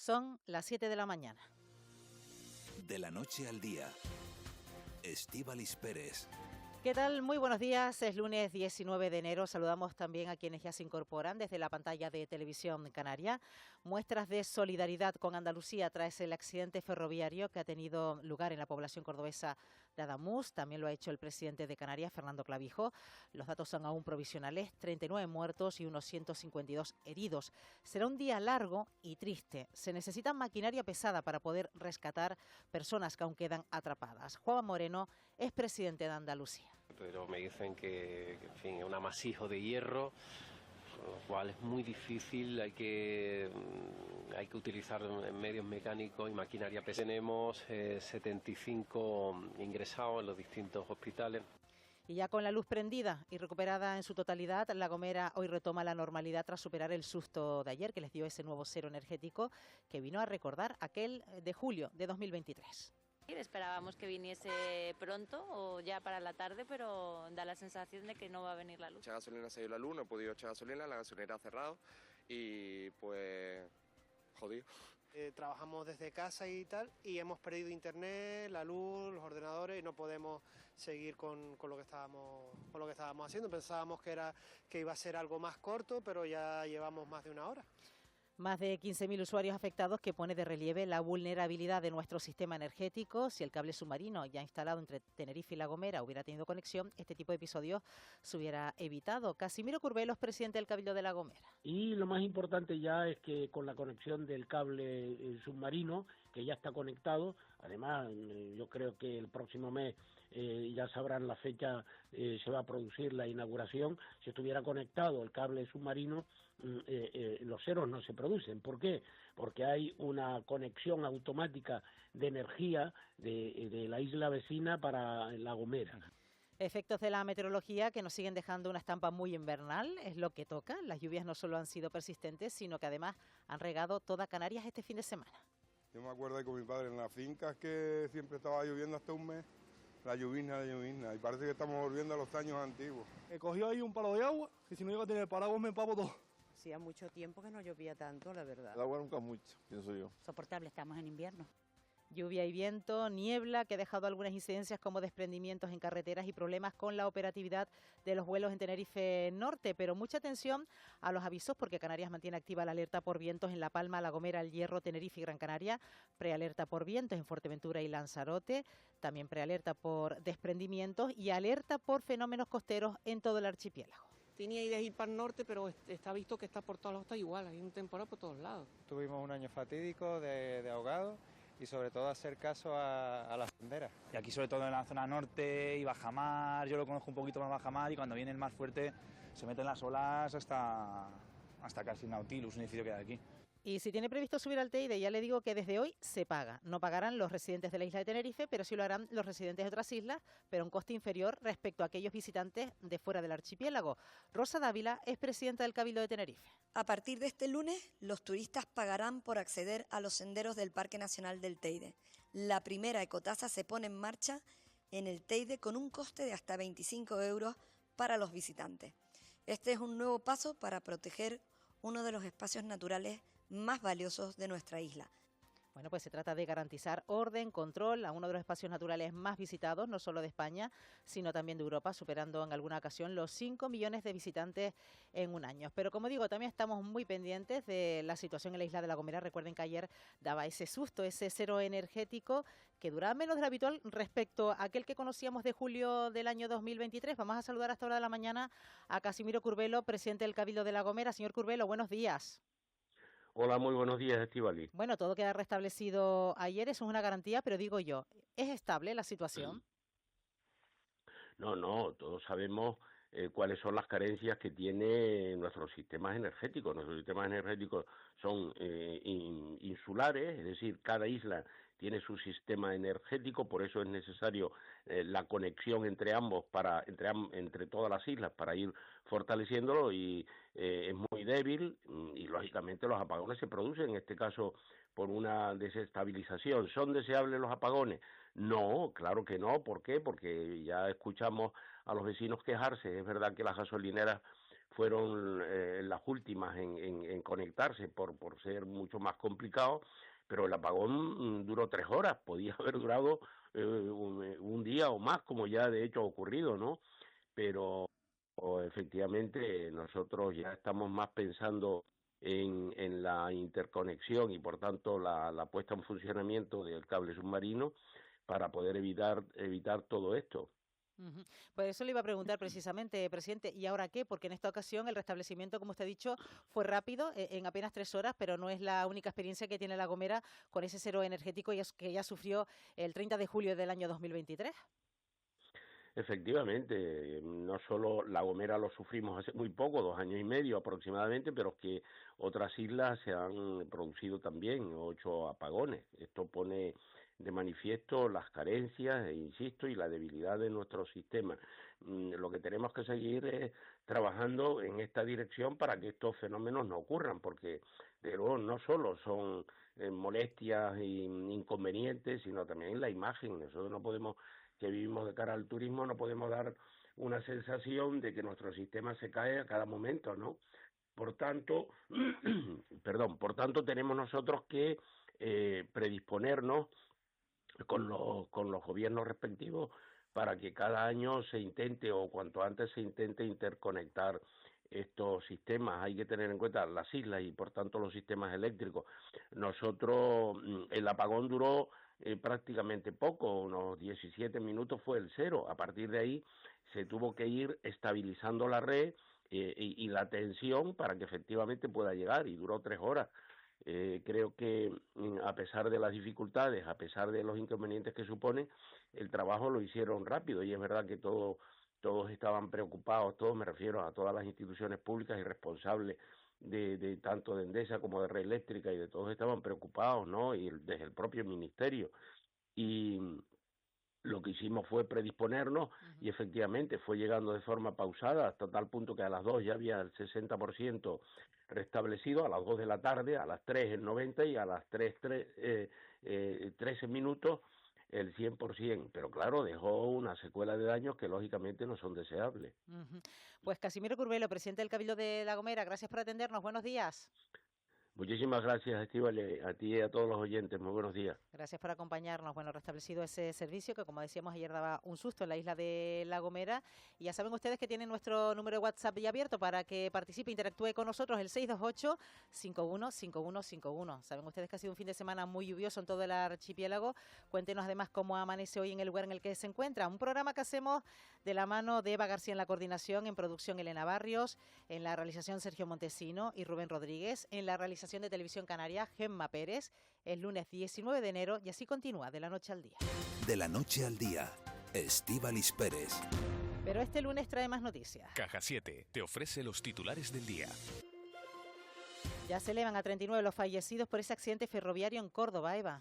Son las 7 de la mañana. De la noche al día, Estíbaliz Pérez. ¿Qué tal? Muy buenos días. Es lunes 19 de enero. Saludamos también a quienes ya se incorporan desde la pantalla de Televisión Canaria. Muestras de solidaridad con Andalucía tras el accidente ferroviario que ha tenido lugar en la población cordobesa de Ademús. También lo ha hecho el presidente de Canarias, Fernando Clavijo. Los datos son aún provisionales: 39 muertos y unos 152 heridos. Será un día largo y triste. Se necesita maquinaria pesada para poder rescatar personas que aún quedan atrapadas. Juan Moreno es presidente de Andalucía. Pero me dicen que en fin, es un amasijo de hierro, con lo cual es muy difícil, hay que utilizar medios mecánicos y maquinaria pesada. Tenemos 75 ingresados en los distintos hospitales. Y ya con la luz prendida y recuperada en su totalidad, La Gomera hoy retoma la normalidad tras superar el susto de ayer que les dio ese nuevo cero energético que vino a recordar aquel de julio de 2023. Esperábamos que viniese pronto o ya para la tarde, pero da la sensación de que no va a venir la luz. Echar gasolina se ha ido la luz, no he podido echar gasolina, la gasolinera ha cerrado y pues jodido. Trabajamos desde casa y tal y hemos perdido internet, la luz, los ordenadores y no podemos seguir con lo que estábamos haciendo. Pensábamos que iba a ser algo más corto, pero ya llevamos más de una hora. Más de 15.000 usuarios afectados, que pone de relieve la vulnerabilidad de nuestro sistema energético. Si el cable submarino ya instalado entre Tenerife y La Gomera hubiera tenido conexión, este tipo de episodios se hubiera evitado. Casimiro Curbelo es presidente del Cabildo de La Gomera. Y lo más importante ya es que con la conexión del cable submarino, que ya está conectado, además yo creo que el próximo mes ya sabrán la fecha, se va a producir la inauguración. Si estuviera conectado el cable submarino, los ceros no se producen. ¿Por qué? Porque hay una conexión automática de energía de la isla vecina para La Gomera. Efectos de la meteorología que nos siguen dejando una estampa muy invernal, es lo que toca. Las lluvias no solo han sido persistentes, sino que además han regado toda Canarias este fin de semana. Yo me acuerdo de con mi padre en las fincas que siempre estaba lloviendo hasta un mes, la llovizna, y parece que estamos volviendo a los años antiguos. He cogido ahí un palo de agua, que si no iba a tener paraguas me empapo todo. Hacía mucho tiempo que no llovía tanto, la verdad. El agua nunca mucho, pienso yo. Soportable, estamos en invierno. Lluvia y viento, niebla que ha dejado algunas incidencias como desprendimientos en carreteras y problemas con la operatividad de los vuelos en Tenerife Norte, pero mucha atención a los avisos porque Canarias mantiene activa la alerta por vientos en La Palma, La Gomera, El Hierro, Tenerife y Gran Canaria, prealerta por vientos en Fuerteventura y Lanzarote, también prealerta por desprendimientos y alerta por fenómenos costeros en todo el archipiélago. Tenía ideas de ir para el norte, pero está visto que está por todos lados, está igual, hay un temporal por todos lados. Tuvimos un año fatídico de ahogado y sobre todo hacer caso a las banderas. Y aquí sobre todo en la zona norte y bajamar, yo lo conozco un poquito más bajamar y cuando viene el mar fuerte se meten las olas hasta casi Nautilus, un edificio que hay aquí. Y si tiene previsto subir al Teide, ya le digo que desde hoy se paga. No pagarán los residentes de la isla de Tenerife, pero sí lo harán los residentes de otras islas, pero a un coste inferior respecto a aquellos visitantes de fuera del archipiélago. Rosa Dávila es presidenta del Cabildo de Tenerife. A partir de este lunes, los turistas pagarán por acceder a los senderos del Parque Nacional del Teide. La primera ecotasa se pone en marcha en el Teide con un coste de hasta 25 euros para los visitantes. Este es un nuevo paso para proteger uno de los espacios naturales más valiosos de nuestra isla. Bueno, pues se trata de garantizar orden, control a uno de los espacios naturales más visitados, no solo de España, sino también de Europa, superando en alguna ocasión los 5 millones de visitantes en un año. Pero como digo, también estamos muy pendientes de la situación en la isla de La Gomera. Recuerden que ayer daba ese susto, ese cero energético que duraba menos de lo habitual respecto a aquel que conocíamos de julio del año 2023. Vamos a saludar a esta hora de la mañana a Casimiro Curbelo, presidente del Cabildo de La Gomera. Señor Curbelo, buenos días. Hola, muy buenos días, Estíbaliz. Bueno, todo queda restablecido ayer, eso es una garantía, pero digo yo, ¿es estable la situación? No, todos sabemos cuáles son las carencias que tiene nuestros sistemas energéticos. Nuestros sistemas energéticos son insulares, es decir, cada isla tiene su sistema energético, por eso es necesario la conexión entre ambos, entre todas las islas, para ir fortaleciéndolo, y es muy débil, y lógicamente los apagones se producen, en este caso por una desestabilización. ¿Son deseables los apagones? No, claro que no. ¿Por qué? Porque ya escuchamos a los vecinos quejarse. Es verdad que las gasolineras fueron las últimas en conectarse por ser mucho más complicado, pero el apagón duró 3 horas, podía haber durado un día o más, como ya de hecho ha ocurrido, ¿no? Pero efectivamente nosotros ya estamos más pensando en la interconexión y por tanto la puesta en funcionamiento del cable submarino para poder evitar todo esto. Pues eso le iba a preguntar precisamente, presidente, ¿y ahora qué? Porque en esta ocasión el restablecimiento, como usted ha dicho, fue rápido, en apenas 3 horas, pero no es la única experiencia que tiene La Gomera con ese cero energético que ya sufrió el 30 de julio del año 2023. Efectivamente, no solo La Gomera lo sufrimos hace muy poco, 2 años y medio aproximadamente, pero es que otras islas se han producido también 8 apagones. Esto pone de manifiesto las carencias, insisto, y la debilidad de nuestro sistema. Lo que tenemos que seguir es trabajando en esta dirección para que estos fenómenos no ocurran, porque de luego no solo son molestias e inconvenientes, sino también la imagen. Nosotros no podemos, que vivimos de cara al turismo, no podemos dar una sensación de que nuestro sistema se cae a cada momento, ¿no? Por tanto, tenemos nosotros que predisponernos con los gobiernos respectivos para que cada año se intente, o cuanto antes se intente, interconectar estos sistemas. Hay que tener en cuenta las islas y por tanto los sistemas eléctricos. Nosotros, el apagón duró prácticamente poco, unos 17 minutos fue el cero. A partir de ahí se tuvo que ir estabilizando la red y la tensión para que efectivamente pueda llegar, y duró 3 horas. Creo que a pesar de las dificultades, a pesar de los inconvenientes que supone, el trabajo lo hicieron rápido, y es verdad que todos estaban preocupados, todos, me refiero a todas las instituciones públicas y responsables de tanto de Endesa como de Red Eléctrica, y de todos estaban preocupados, ¿no? Y desde el propio ministerio. Y lo que hicimos fue predisponernos y efectivamente fue llegando de forma pausada hasta tal punto que a las 2 ya había el 60% restablecido, a las 2 de la tarde, a las 3 el 90% y a las 13 minutos el 100%, pero claro, dejó una secuela de daños que lógicamente no son deseables. Pues Casimiro Curbelo, presidente del Cabildo de La Gomera, gracias por atendernos, buenos días. Muchísimas gracias, Estíbaliz, a ti y a todos los oyentes. Muy buenos días. Gracias por acompañarnos. Bueno, restablecido ese servicio que, como decíamos ayer, daba un susto en la isla de La Gomera. Y ya saben ustedes que tienen nuestro número de WhatsApp ya abierto para que participe, interactúe con nosotros, el 628-515151. Saben ustedes que ha sido un fin de semana muy lluvioso en todo el archipiélago. Cuéntenos además cómo amanece hoy en el lugar en el que se encuentra. Un programa que hacemos de la mano de Eva García en la coordinación, en producción Elena Barrios, en la realización Sergio Montesino y Rubén Rodríguez, en la realización de Televisión Canaria, Gemma Pérez. Es lunes 19 de enero y así continúa De la Noche al Día. De la Noche al Día, Estíbaliz Pérez. Pero este lunes trae más noticias. Caja 7 te ofrece los titulares del día. Ya se elevan a 39 los fallecidos por ese accidente ferroviario en Córdoba, Eva.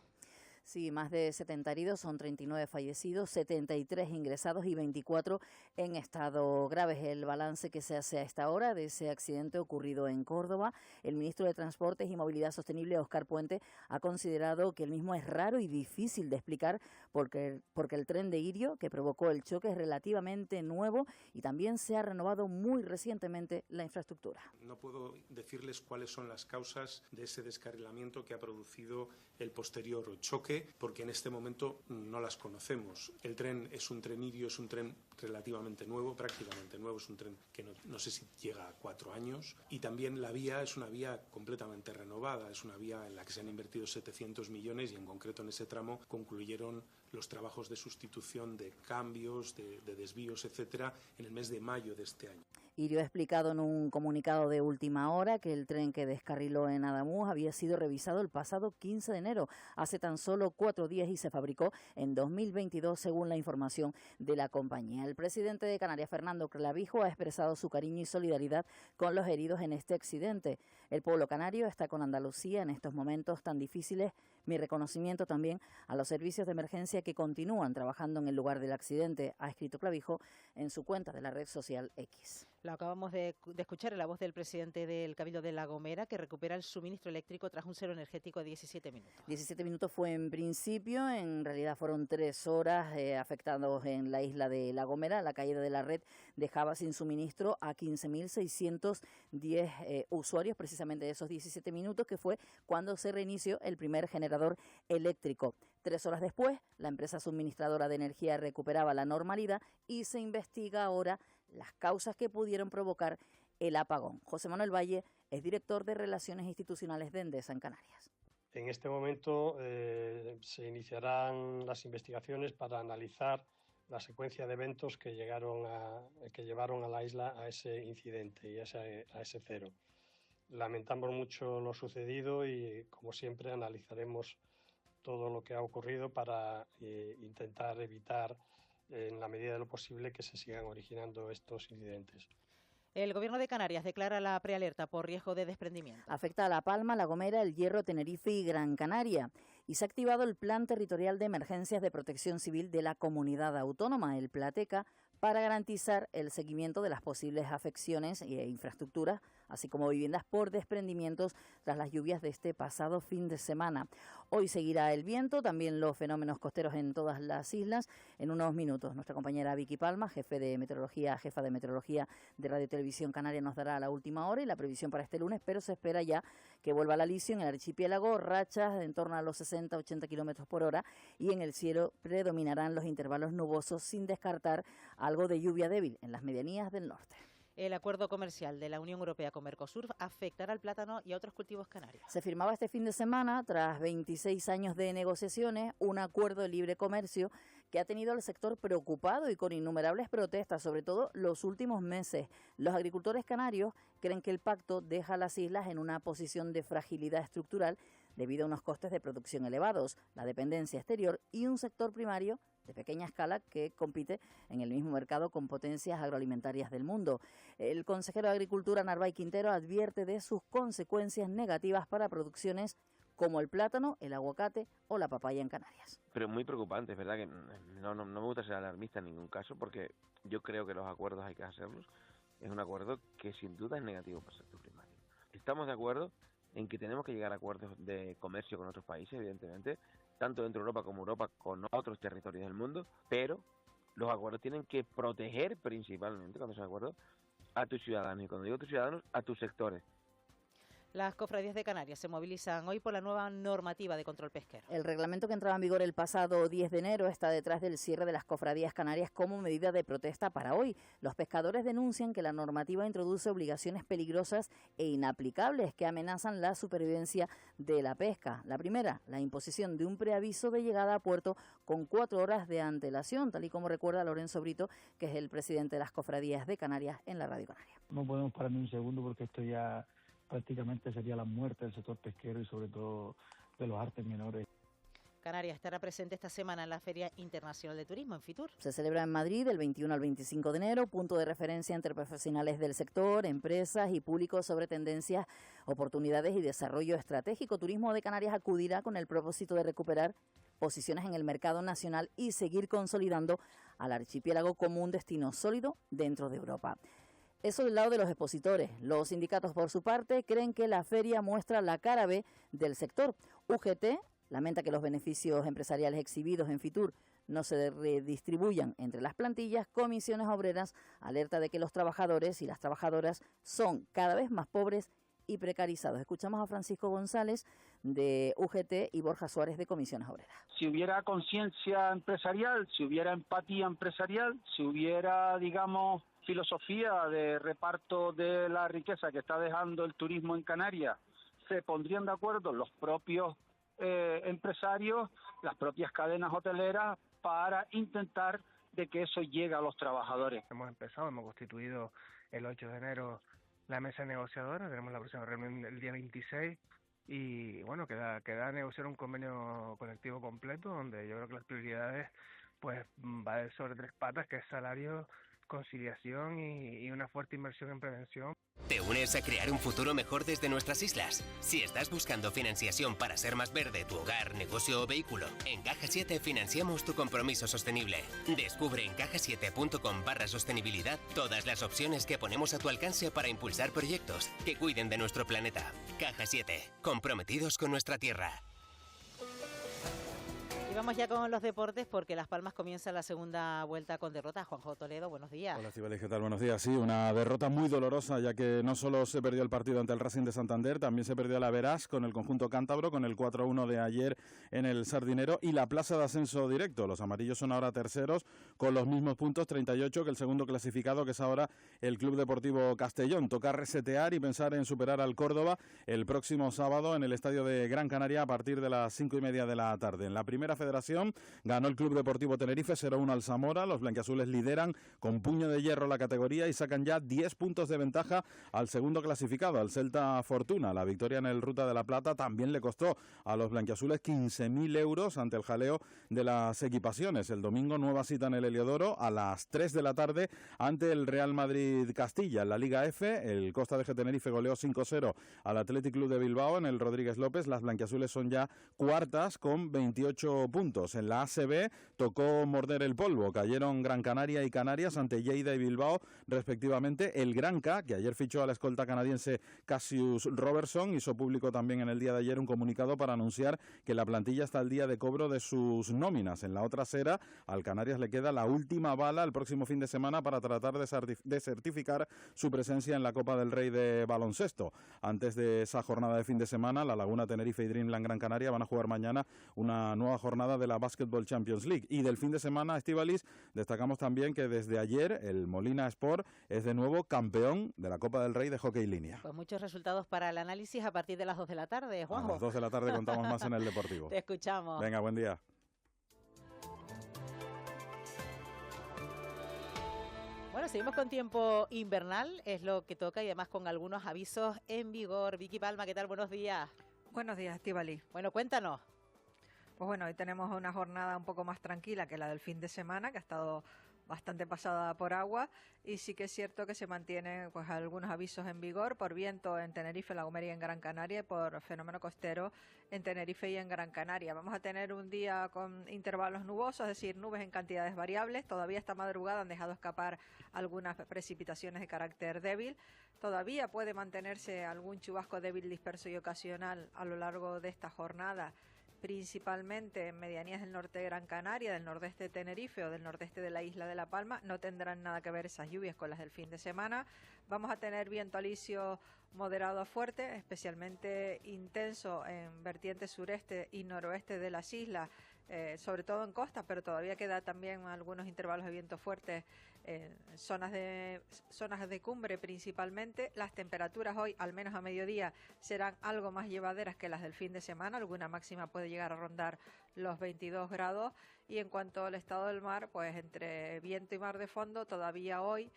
Sí, más de 70 heridos, son 39 fallecidos, 73 ingresados y 24 en estado grave. Es el balance que se hace a esta hora de ese accidente ocurrido en Córdoba. El ministro de Transportes y Movilidad Sostenible, Óscar Puente, ha considerado que el mismo es raro y difícil de explicar porque el tren de Irio que provocó el choque es relativamente nuevo y también se ha renovado muy recientemente la infraestructura. No puedo decirles cuáles son las causas de ese descarrilamiento que ha producido el posterior choque, porque en este momento no las conocemos. El tren es un tren Irio, es un tren relativamente nuevo, prácticamente nuevo, es un tren que no sé si llega a 4 años, y también la vía es una vía completamente renovada, es una vía en la que se han invertido 700 millones y en concreto en ese tramo concluyeron los trabajos de sustitución de cambios, de desvíos, etcétera, en el mes de mayo de este año. Irio ha explicado en un comunicado de última hora que el tren que descarriló en Ademuz había sido revisado el pasado 15 de enero, hace tan solo 4 días, y se fabricó en 2022, según la información de la compañía. El presidente de Canarias, Fernando Clavijo, ha expresado su cariño y solidaridad con los heridos en este accidente. El pueblo canario está con Andalucía en estos momentos tan difíciles. Mi reconocimiento también a los servicios de emergencia que continúan trabajando en el lugar del accidente, ha escrito Clavijo en su cuenta de la red social X. Lo acabamos de escuchar en la voz del presidente del Cabildo de La Gomera, que recupera el suministro eléctrico tras un cero energético de 17 minutos. 17 minutos fue en principio, en realidad fueron 3 horas afectados en la isla de La Gomera. Gomera, la caída de la red dejaba sin suministro a 15.610 usuarios, precisamente de esos 17 minutos, que fue cuando se reinició el primer generador eléctrico. 3 horas después, la empresa suministradora de energía recuperaba la normalidad y se investiga ahora las causas que pudieron provocar el apagón. José Manuel Valle es director de Relaciones Institucionales de Endesa en Canarias. En este momento se iniciarán las investigaciones para analizar la secuencia de eventos que llevaron a la isla a ese incidente y a ese cero. Lamentamos mucho lo sucedido y, como siempre, analizaremos todo lo que ha ocurrido para intentar evitar, en la medida de lo posible, que se sigan originando estos incidentes. El Gobierno de Canarias declara la prealerta por riesgo de desprendimiento. Afecta a La Palma, La Gomera, El Hierro, Tenerife y Gran Canaria. Y se ha activado el Plan Territorial de Emergencias de Protección Civil de la Comunidad Autónoma, el PLATECA, para garantizar el seguimiento de las posibles afecciones e infraestructuras, así como viviendas por desprendimientos tras las lluvias de este pasado fin de semana. Hoy seguirá el viento, también los fenómenos costeros en todas las islas. En unos minutos, nuestra compañera Vicky Palma, jefa de meteorología de Radio Televisión Canaria, nos dará la última hora y la previsión para este lunes, pero se espera ya que vuelva al alisio en el archipiélago, rachas en torno a los 60-80 kilómetros por hora, y en el cielo predominarán los intervalos nubosos, sin descartar algo de lluvia débil en las medianías del norte. El acuerdo comercial de la Unión Europea con Mercosur afectará al plátano y a otros cultivos canarios. Se firmaba este fin de semana, tras 26 años de negociaciones, un acuerdo de libre comercio que ha tenido al sector preocupado y con innumerables protestas, sobre todo los últimos meses. Los agricultores canarios creen que el pacto deja a las islas en una posición de fragilidad estructural debido a unos costes de producción elevados, la dependencia exterior y un sector primario de pequeña escala que compite en el mismo mercado con potencias agroalimentarias del mundo. El consejero de Agricultura, Narváez Quintero, advierte de sus consecuencias negativas para producciones como el plátano, el aguacate o la papaya en Canarias. Pero muy preocupante, es verdad que no me gusta ser alarmista en ningún caso, porque yo creo que los acuerdos hay que hacerlos. Es un acuerdo que sin duda es negativo para el sector primario. Estamos de acuerdo en que tenemos que llegar a acuerdos de comercio con otros países, evidentemente, tanto dentro de Europa como Europa con otros territorios del mundo, pero los acuerdos tienen que proteger principalmente, cuando son acuerdos, a tus ciudadanos. Y cuando digo tus ciudadanos, a tus sectores. Las cofradías de Canarias se movilizan hoy por la nueva normativa de control pesquero. El reglamento que entraba en vigor el pasado 10 de enero está detrás del cierre de las cofradías canarias como medida de protesta para hoy. Los pescadores denuncian que la normativa introduce obligaciones peligrosas e inaplicables que amenazan la supervivencia de la pesca. La primera, la imposición de un preaviso de llegada a puerto con 4 horas de antelación, tal y como recuerda Lorenzo Brito, que es el presidente de las cofradías de Canarias en la Radio Canaria. No podemos parar ni un segundo porque esto ya prácticamente sería la muerte del sector pesquero y sobre todo de los artes menores. Canarias estará presente esta semana en la Feria Internacional de Turismo, en Fitur. Se celebra en Madrid del 21 al 25 de enero, punto de referencia entre profesionales del sector, empresas y públicos sobre tendencias, oportunidades y desarrollo estratégico. Turismo de Canarias acudirá con el propósito de recuperar posiciones en el mercado nacional y seguir consolidando al archipiélago como un destino sólido dentro de Europa. Eso del lado de los expositores. Los sindicatos, por su parte, creen que la feria muestra la cara B del sector. UGT lamenta que los beneficios empresariales exhibidos en Fitur no se redistribuyan entre las plantillas. Comisiones Obreras alerta de que los trabajadores y las trabajadoras son cada vez más pobres y precarizados. Escuchamos a Francisco González de UGT y Borja Suárez de Comisiones Obreras. Si hubiera conciencia empresarial, si hubiera empatía empresarial, si hubiera, digamos, filosofía de reparto de la riqueza que está dejando el turismo en Canarias, se pondrían de acuerdo los propios empresarios, las propias cadenas hoteleras para intentar de que eso llegue a los trabajadores. Hemos constituido el 8 de enero la mesa negociadora, tenemos la próxima reunión el día 26 y bueno, queda negociar un convenio colectivo completo donde yo creo que las prioridades pues va a ir sobre 3 patas, que es salario, conciliación y una fuerte inversión en prevención. ¿Te unes a crear un futuro mejor desde nuestras islas? Si estás buscando financiación para ser más verde tu hogar, negocio o vehículo, en Caja 7 financiamos tu compromiso sostenible. Descubre en cajasiete.com/sostenibilidad todas las opciones que ponemos a tu alcance para impulsar proyectos que cuiden de nuestro planeta. Caja 7, comprometidos con nuestra tierra. vamos ya con los deportes porque Las Palmas comienza la segunda vuelta con derrota. Juanjo Toledo, buenos días. Hola, Estíbaliz, ¿qué tal? Buenos días. Sí, una derrota muy dolorosa, ya que no solo se perdió el partido ante el Racing de Santander, también se perdió la Verás con el conjunto cántabro, con el 4-1 de ayer en el Sardinero, y la plaza de ascenso directo. Los amarillos son ahora terceros con los mismos puntos, 38, que el segundo clasificado, que es ahora el Club Deportivo Castellón. Toca resetear y pensar en superar al Córdoba el próximo sábado en el estadio de Gran Canaria a partir de las 5:30 de la tarde. En la primera federación ganó el Club Deportivo Tenerife 0-1 al Zamora. Los blanquiazules lideran con puño de hierro la categoría y sacan ya 10 puntos de ventaja al segundo clasificado, al Celta Fortuna. La victoria en el Ruta de la Plata también le costó a los blanquiazules 15.000 euros ante el jaleo de las equipaciones. El domingo nueva cita en el Heliodoro a las 3 de la tarde ante el Real Madrid Castilla. En la Liga F, el Costa de Tenerife goleó 5-0 al Athletic Club de Bilbao en el Rodríguez López. Las blanquiazules son ya cuartas con 28 puntos. En la ACB tocó morder el polvo. Cayeron Gran Canaria y Canarias ante Lleida y Bilbao, respectivamente. El Granca, que ayer fichó a la escolta canadiense Cassius Robertson, hizo público también en el día de ayer un comunicado para anunciar que la plantilla está al día de cobro de sus nóminas. En la otra acera, al Canarias le queda la última bala el próximo fin de semana para tratar de certificar su presencia en la Copa del Rey de baloncesto. Antes de esa jornada de fin de semana, la Laguna Tenerife y Dreamland Gran Canaria van a jugar mañana una nueva jornada de la Basketball Champions League. Y del fin de semana, Estíbaliz, destacamos también que desde ayer el Molina Sport es de nuevo campeón de la Copa del Rey de hockey línea. Pues muchos resultados para el análisis a partir de las 2 de la tarde, Juanjo. A las 2 de la tarde contamos más en el Deportivo. Te escuchamos. Venga, buen día. Bueno, seguimos con tiempo invernal, es lo que toca, y además con algunos avisos en vigor. Vicky Palma, ¿qué tal? Buenos días. Buenos días, Estíbaliz. Bueno, cuéntanos. Pues bueno, hoy tenemos una jornada un poco más tranquila que la del fin de semana, que ha estado bastante pasada por agua, y sí que es cierto que se mantienen pues algunos avisos en vigor por viento en Tenerife, La Gomera y en Gran Canaria, y por fenómeno costero en Tenerife y en Gran Canaria. Vamos a tener un día con intervalos nubosos, es decir, nubes en cantidades variables. Todavía esta madrugada han dejado escapar algunas precipitaciones de carácter débil. Todavía puede mantenerse algún chubasco débil, disperso y ocasional a lo largo de esta jornada, principalmente en medianías del norte de Gran Canaria, del nordeste de Tenerife o del nordeste de la isla de La Palma. No tendrán nada que ver esas lluvias con las del fin de semana. Vamos a tener viento alisio moderado a fuerte, especialmente intenso en vertientes sureste y noroeste de las islas, sobre todo en costa, pero todavía queda también algunos intervalos de viento fuerte en zonas de cumbre principalmente. Las temperaturas hoy, al menos a mediodía, serán algo más llevaderas que las del fin de semana. Alguna máxima puede llegar a rondar los 22 grados. Y en cuanto al estado del mar, pues entre viento y mar de fondo, todavía hoy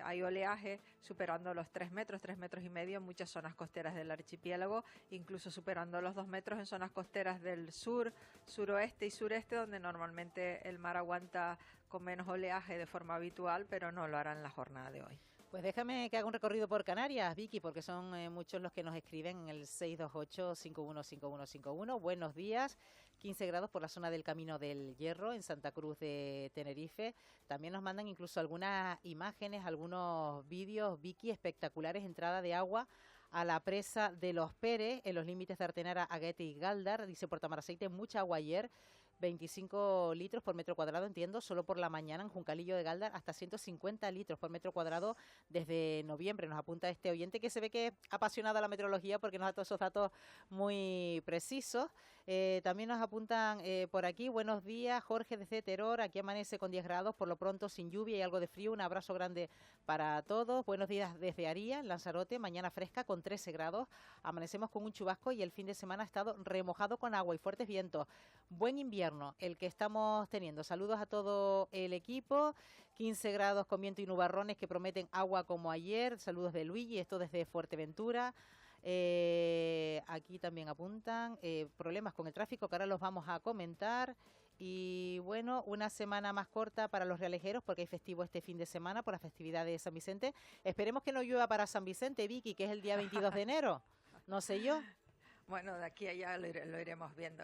hay oleaje superando los 3 metros y medio en muchas zonas costeras del archipiélago, incluso superando los 2 metros en zonas costeras del sur, suroeste y sureste, donde normalmente el mar aguanta con menos oleaje de forma habitual, pero no lo hará en la jornada de hoy. Pues déjame que haga un recorrido por Canarias, Vicky, porque son muchos los que nos escriben en el 628-515151. Buenos días. 15 grados por la zona del Camino del Hierro en Santa Cruz de Tenerife. También nos mandan incluso algunas imágenes, algunos vídeos, Vicky, espectaculares. Entrada de agua a la presa de Los Pérez, en los límites de Artenara, Aguete y Galdar. Dice Portamaraceite, mucha agua ayer. 25 litros por metro cuadrado, entiendo, solo por la mañana en Juncalillo de Galdar, hasta 150 litros por metro cuadrado desde noviembre. Nos apunta este oyente que se ve que es apasionado a la meteorología porque nos da todos esos datos muy precisos. También nos apuntan por aquí, buenos días, Jorge desde Teror, aquí amanece con 10 grados, por lo pronto sin lluvia y algo de frío. Un abrazo grande para todos. Buenos días desde Aría, en Lanzarote, mañana fresca con 13 grados, amanecemos con un chubasco y el fin de semana ha estado remojado con agua y fuertes vientos. Buen invierno el que estamos teniendo. Saludos a todo el equipo. 15 grados con viento y nubarrones que prometen agua como ayer. Saludos de Luigi, esto desde Fuerteventura. Aquí también apuntan problemas con el tráfico que ahora los vamos a comentar. Y bueno, una semana más corta para los realejeros porque hay festivo este fin de semana por la festividad de San Vicente. Esperemos que no llueva para San Vicente, Vicky, que es el día 22 de enero. No sé yo. Bueno, de aquí a allá lo iremos viendo.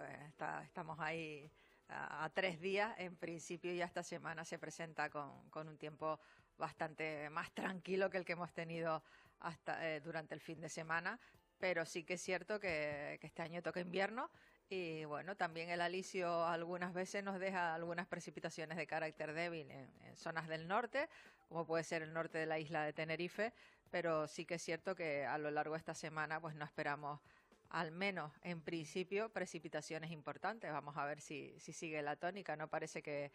Estamos ahí a 3 días. En principio ya esta semana se presenta con un tiempo bastante más tranquilo que el que hemos tenido hasta durante el fin de semana. Pero sí que es cierto que este año toca invierno Y bueno, también el alisio algunas veces nos deja algunas precipitaciones de carácter débil en zonas del norte, como puede ser el norte de la isla de Tenerife, pero sí que es cierto que a lo largo de esta semana pues no esperamos, al menos en principio, precipitaciones importantes. Vamos a ver si sigue la tónica. No parece que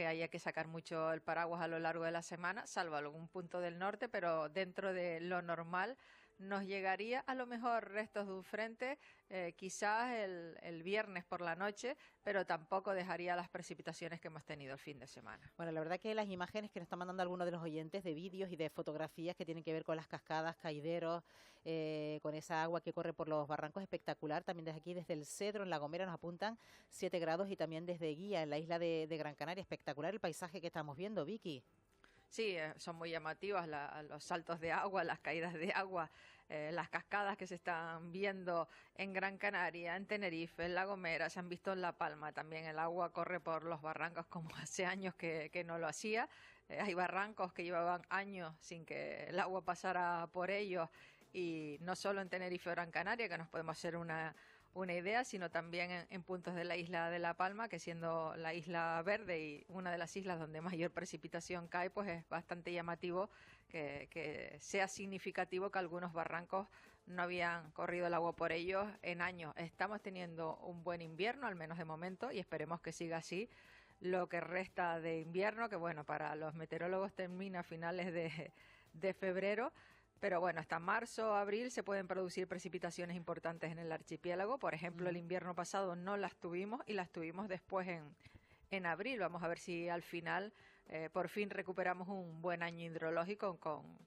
haya que sacar mucho el paraguas a lo largo de la semana, salvo algún punto del norte, pero dentro de lo normal nos llegaría a lo mejor restos de un frente, quizás el viernes por la noche, pero tampoco dejaría las precipitaciones que hemos tenido el fin de semana. Bueno, la verdad que las imágenes que nos están mandando algunos de los oyentes de vídeos y de fotografías que tienen que ver con las cascadas, caideros, con esa agua que corre por los barrancos, espectacular. También desde aquí, desde el Cedro, en La Gomera, nos apuntan 7 grados y también desde Guía, en la isla de Gran Canaria. Espectacular el paisaje que estamos viendo, Vicky. Sí, son muy llamativas los saltos de agua, las caídas de agua, las cascadas que se están viendo en Gran Canaria, en Tenerife, en La Gomera, se han visto en La Palma. También el agua corre por los barrancos como hace años que no lo hacía. Hay barrancos que llevaban años sin que el agua pasara por ellos, y no solo en Tenerife o Gran Canaria, que nos podemos hacer una idea, sino también en puntos de la isla de La Palma, que siendo la isla verde y una de las islas donde mayor precipitación cae, pues es bastante llamativo que sea significativo que algunos barrancos no habían corrido el agua por ellos en años. Estamos teniendo un buen invierno, al menos de momento, y esperemos que siga así lo que resta de invierno, que bueno, para los meteorólogos termina a finales de febrero. Pero bueno, hasta marzo, abril se pueden producir precipitaciones importantes en el archipiélago. Por ejemplo, el invierno pasado no las tuvimos y las tuvimos después en abril. Vamos a ver si al final por fin recuperamos un buen año hidrológico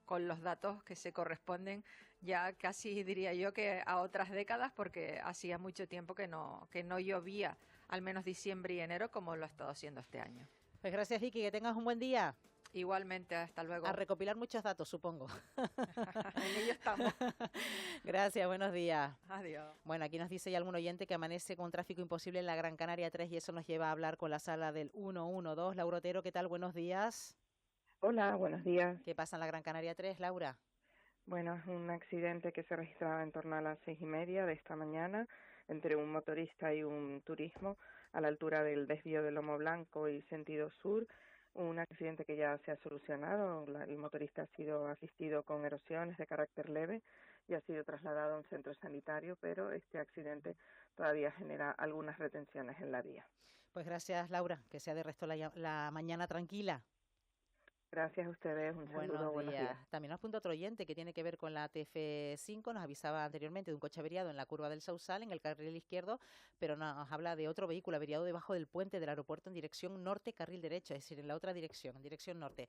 con los datos que se corresponden ya casi, diría yo, que a otras décadas, porque hacía mucho tiempo que no llovía, al menos diciembre y enero, como lo ha estado haciendo este año. Pues gracias, Vicky, que tengas un buen día. Igualmente, hasta luego. A recopilar muchos datos, supongo. En ello estamos. Gracias, buenos días. Adiós. Bueno, aquí nos dice ya algún oyente que amanece con tráfico imposible en la Gran Canaria 3 y eso nos lleva a hablar con la sala del 112. Laura Otero, ¿qué tal? Buenos días. Hola, buenos días. ¿Qué pasa en la Gran Canaria 3, Laura? Bueno, es un accidente que se registraba en torno a las 6:30 de esta mañana entre un motorista y un turismo a la altura del desvío de Lomo Blanco y sentido sur. Un accidente que ya se ha solucionado. El motorista ha sido asistido con erosiones de carácter leve y ha sido trasladado a un centro sanitario, pero este accidente todavía genera algunas retenciones en la vía. Pues gracias, Laura, que sea de resto la mañana tranquila. Gracias a ustedes, un saludo, buenos días. También nos apunta otro oyente que tiene que ver con la TF5, nos avisaba anteriormente de un coche averiado en la curva del Sausal, en el carril izquierdo, pero nos habla de otro vehículo averiado debajo del puente del aeropuerto en dirección norte, carril derecho, es decir, en la otra dirección, en dirección norte.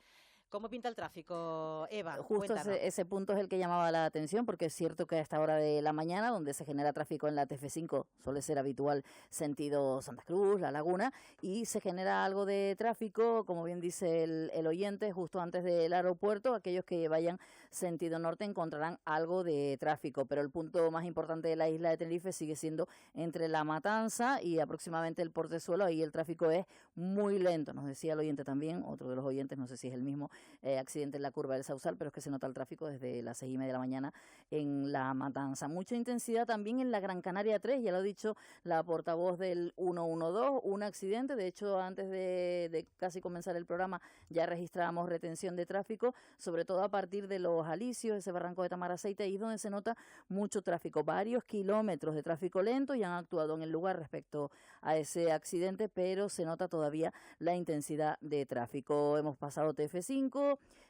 ¿Cómo pinta el tráfico, Eva? Justo ese punto es el que llamaba la atención, porque es cierto que a esta hora de la mañana, donde se genera tráfico en la TF5, suele ser habitual sentido Santa Cruz, La Laguna, y se genera algo de tráfico, como bien dice el oyente, justo antes del aeropuerto. Aquellos que vayan sentido norte encontrarán algo de tráfico, pero el punto más importante de la isla de Tenerife sigue siendo entre La Matanza y aproximadamente el Portezuelo. Ahí el tráfico es muy lento, nos decía el oyente también, otro de los oyentes, no sé si es el mismo, accidente en la curva del Sausal, pero es que se nota el tráfico desde las 6:30 de la mañana en La Matanza. Mucha intensidad también en la Gran Canaria 3, ya lo ha dicho la portavoz del 112, un accidente. De hecho, antes de casi comenzar el programa ya registrábamos retención de tráfico, sobre todo a partir de Los Alicios, ese barranco de Tamaraceite, ahí donde se nota mucho tráfico, varios kilómetros de tráfico lento, y han actuado en el lugar respecto a ese accidente, pero se nota todavía la intensidad de tráfico. Hemos pasado TF5,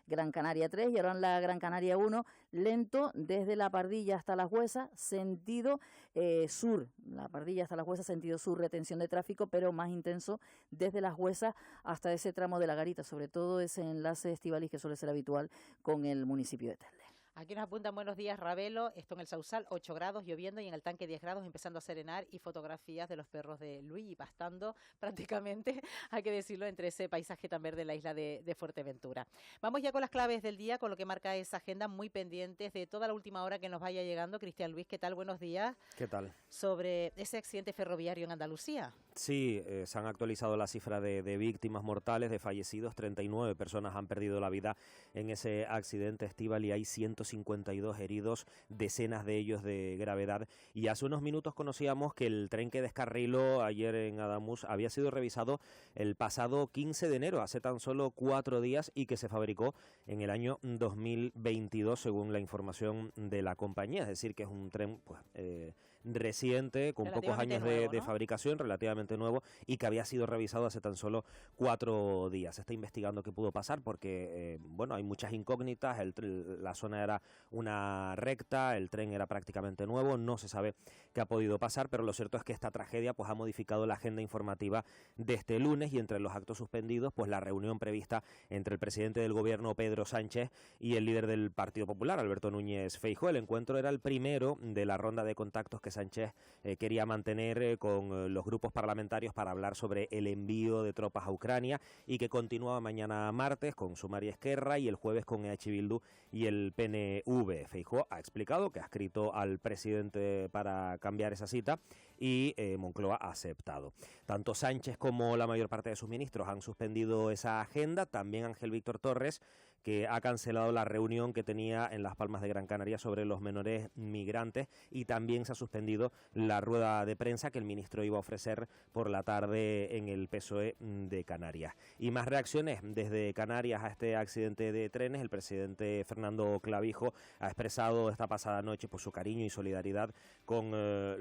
Gran Canaria 3 y ahora en la Gran Canaria 1, lento desde La Pardilla hasta Las Huesas, sentido sur. La Pardilla hasta Las Huesas, sentido sur, retención de tráfico, pero más intenso desde Las Huesas hasta ese tramo de La Garita, sobre todo ese enlace Estíbaliz que suele ser habitual con el municipio de Telde. Aquí nos apuntan buenos días, Ravelo, esto en el Sausal, 8 grados, lloviendo, y en el tanque 10 grados, empezando a serenar, y fotografías de los perros de Luis y pastando prácticamente, hay que decirlo, entre ese paisaje tan verde de la isla de Fuerteventura. Vamos ya con las claves del día, con lo que marca esa agenda, muy pendientes de toda la última hora que nos vaya llegando. Cristian Luis, ¿qué tal? Buenos días. ¿Qué tal? Sobre ese accidente ferroviario en Andalucía. Sí, se han actualizado la cifra de víctimas mortales, de fallecidos. 39 personas han perdido la vida en ese accidente, Estíbal, y hay 150 52 heridos, decenas de ellos de gravedad. Y hace unos minutos conocíamos que el tren que descarriló ayer en Adamuz había sido revisado el pasado 15 de enero, hace tan solo 4 días, y que se fabricó en el año 2022, según la información de la compañía. Es decir, que es un tren pues, reciente, con pocos años nuevo, de ¿no? fabricación, relativamente nuevo, y que había sido revisado hace tan solo 4 días. Se está investigando qué pudo pasar porque, bueno, hay muchas incógnitas. La zona era una recta, el tren era prácticamente nuevo, no se sabe qué ha podido pasar, pero lo cierto es que esta tragedia pues ha modificado la agenda informativa de este lunes, y entre los actos suspendidos, pues la reunión prevista entre el presidente del gobierno, Pedro Sánchez, y el líder del Partido Popular, Alberto Núñez Feijóo. El encuentro era el primero de la ronda de contactos que Sánchez quería mantener con los grupos parlamentarios para hablar sobre el envío de tropas a Ucrania, y que continúa mañana martes con Sumar y Esquerra y el jueves con EH Bildu y el PNV. Feijóo ha explicado que ha escrito al presidente para cambiar esa cita, y Moncloa ha aceptado. Tanto Sánchez como la mayor parte de sus ministros han suspendido esa agenda. También Ángel Víctor Torres, que ha cancelado la reunión que tenía en Las Palmas de Gran Canaria sobre los menores migrantes, y también se ha suspendido la rueda de prensa que el ministro iba a ofrecer por la tarde en el PSOE de Canarias. Y más reacciones desde Canarias a este accidente de trenes. El presidente Fernando Clavijo ha expresado esta pasada noche pues, su cariño y solidaridad con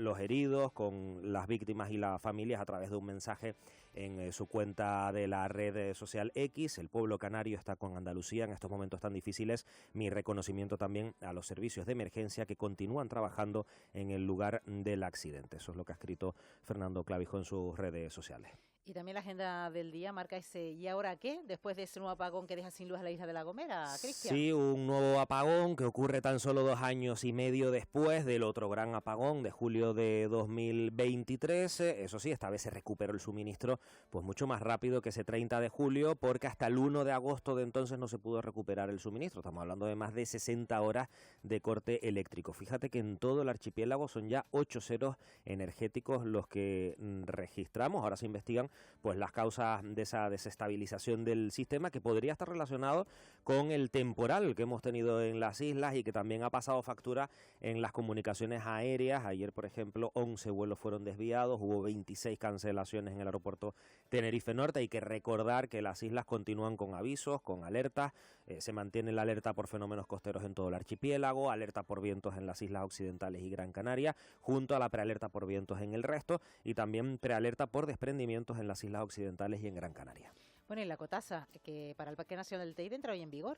los heridos, con las víctimas y las familias, a través de un mensaje en su cuenta de la red social X. El pueblo canario está con Andalucía en estos momentos tan difíciles. Mi reconocimiento también a los servicios de emergencia que continúan trabajando en el lugar del accidente. Eso es lo que ha escrito Fernando Clavijo en sus redes sociales. Y también la agenda del día marca ese ¿y ahora qué? Después de ese nuevo apagón que deja sin luz a la isla de La Gomera, Cristian. Sí, un nuevo apagón que ocurre tan solo 2 años y medio después del otro gran apagón de julio de 2023. Eso sí, esta vez se recuperó el suministro pues mucho más rápido que ese 30 de julio, porque hasta el 1 de agosto de entonces no se pudo recuperar el suministro. Estamos hablando de más de 60 horas de corte eléctrico. Fíjate que en todo el archipiélago son ya 8 ceros energéticos los que registramos. Ahora se investigan pues las causas de esa desestabilización del sistema, que podría estar relacionado con el temporal que hemos tenido en las islas y que también ha pasado factura en las comunicaciones aéreas. Ayer, por ejemplo, 11 vuelos fueron desviados, hubo 26 cancelaciones en el aeropuerto Tenerife Norte. Hay que recordar que las islas continúan con avisos, con alertas. Se mantiene la alerta por fenómenos costeros en todo el archipiélago, alerta por vientos en las islas occidentales y Gran Canaria, junto a la prealerta por vientos en el resto, y también prealerta por desprendimientos en las islas occidentales y en Gran Canaria. Bueno, y la cotasa que para el Parque Nacional del Teide entra hoy en vigor.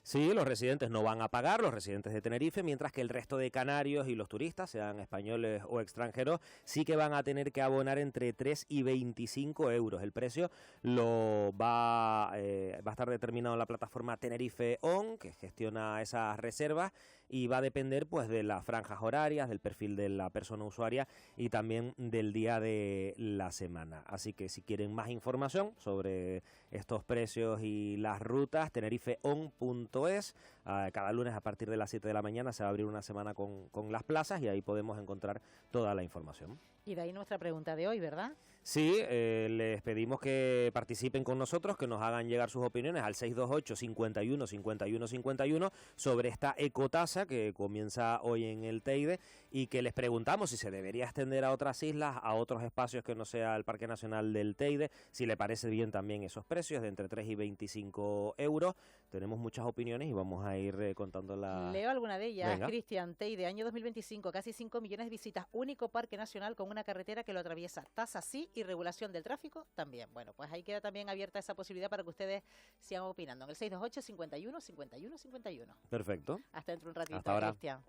Sí, los residentes no van a pagar, los residentes de Tenerife, mientras que el resto de canarios y los turistas, sean españoles o extranjeros, sí que van a tener que abonar entre 3 y 25 euros. El precio va a estar determinado en la plataforma Tenerife On, que gestiona esas reservas, y va a depender pues de las franjas horarias, del perfil de la persona usuaria y también del día de la semana. Así que si quieren más información sobre estos precios y las rutas, tenerifeon.es. Cada lunes a partir de las 7 de la mañana se va a abrir una semana con las plazas, y ahí podemos encontrar toda la información. Y de ahí nuestra pregunta de hoy, ¿verdad? Sí, les pedimos que participen con nosotros, que nos hagan llegar sus opiniones al 628 51 51 51 sobre esta ecotasa que comienza hoy en el Teide, y que les preguntamos si se debería extender a otras islas, a otros espacios que no sea el Parque Nacional del Teide, si le parece bien también esos precios de entre 3 y 25 euros. Tenemos muchas opiniones y vamos a ir contándolas. Leo alguna de ellas. Venga. Cristian, Teide, año 2025, casi 5 millones de visitas, único parque nacional con una carretera que lo atraviesa. Tasa sí y regulación del tráfico también. Bueno, pues ahí queda también abierta esa posibilidad para que ustedes sigan opinando en el 628 51 51 51. Perfecto. Hasta dentro de un ratito, Hasta ahora. Cristian.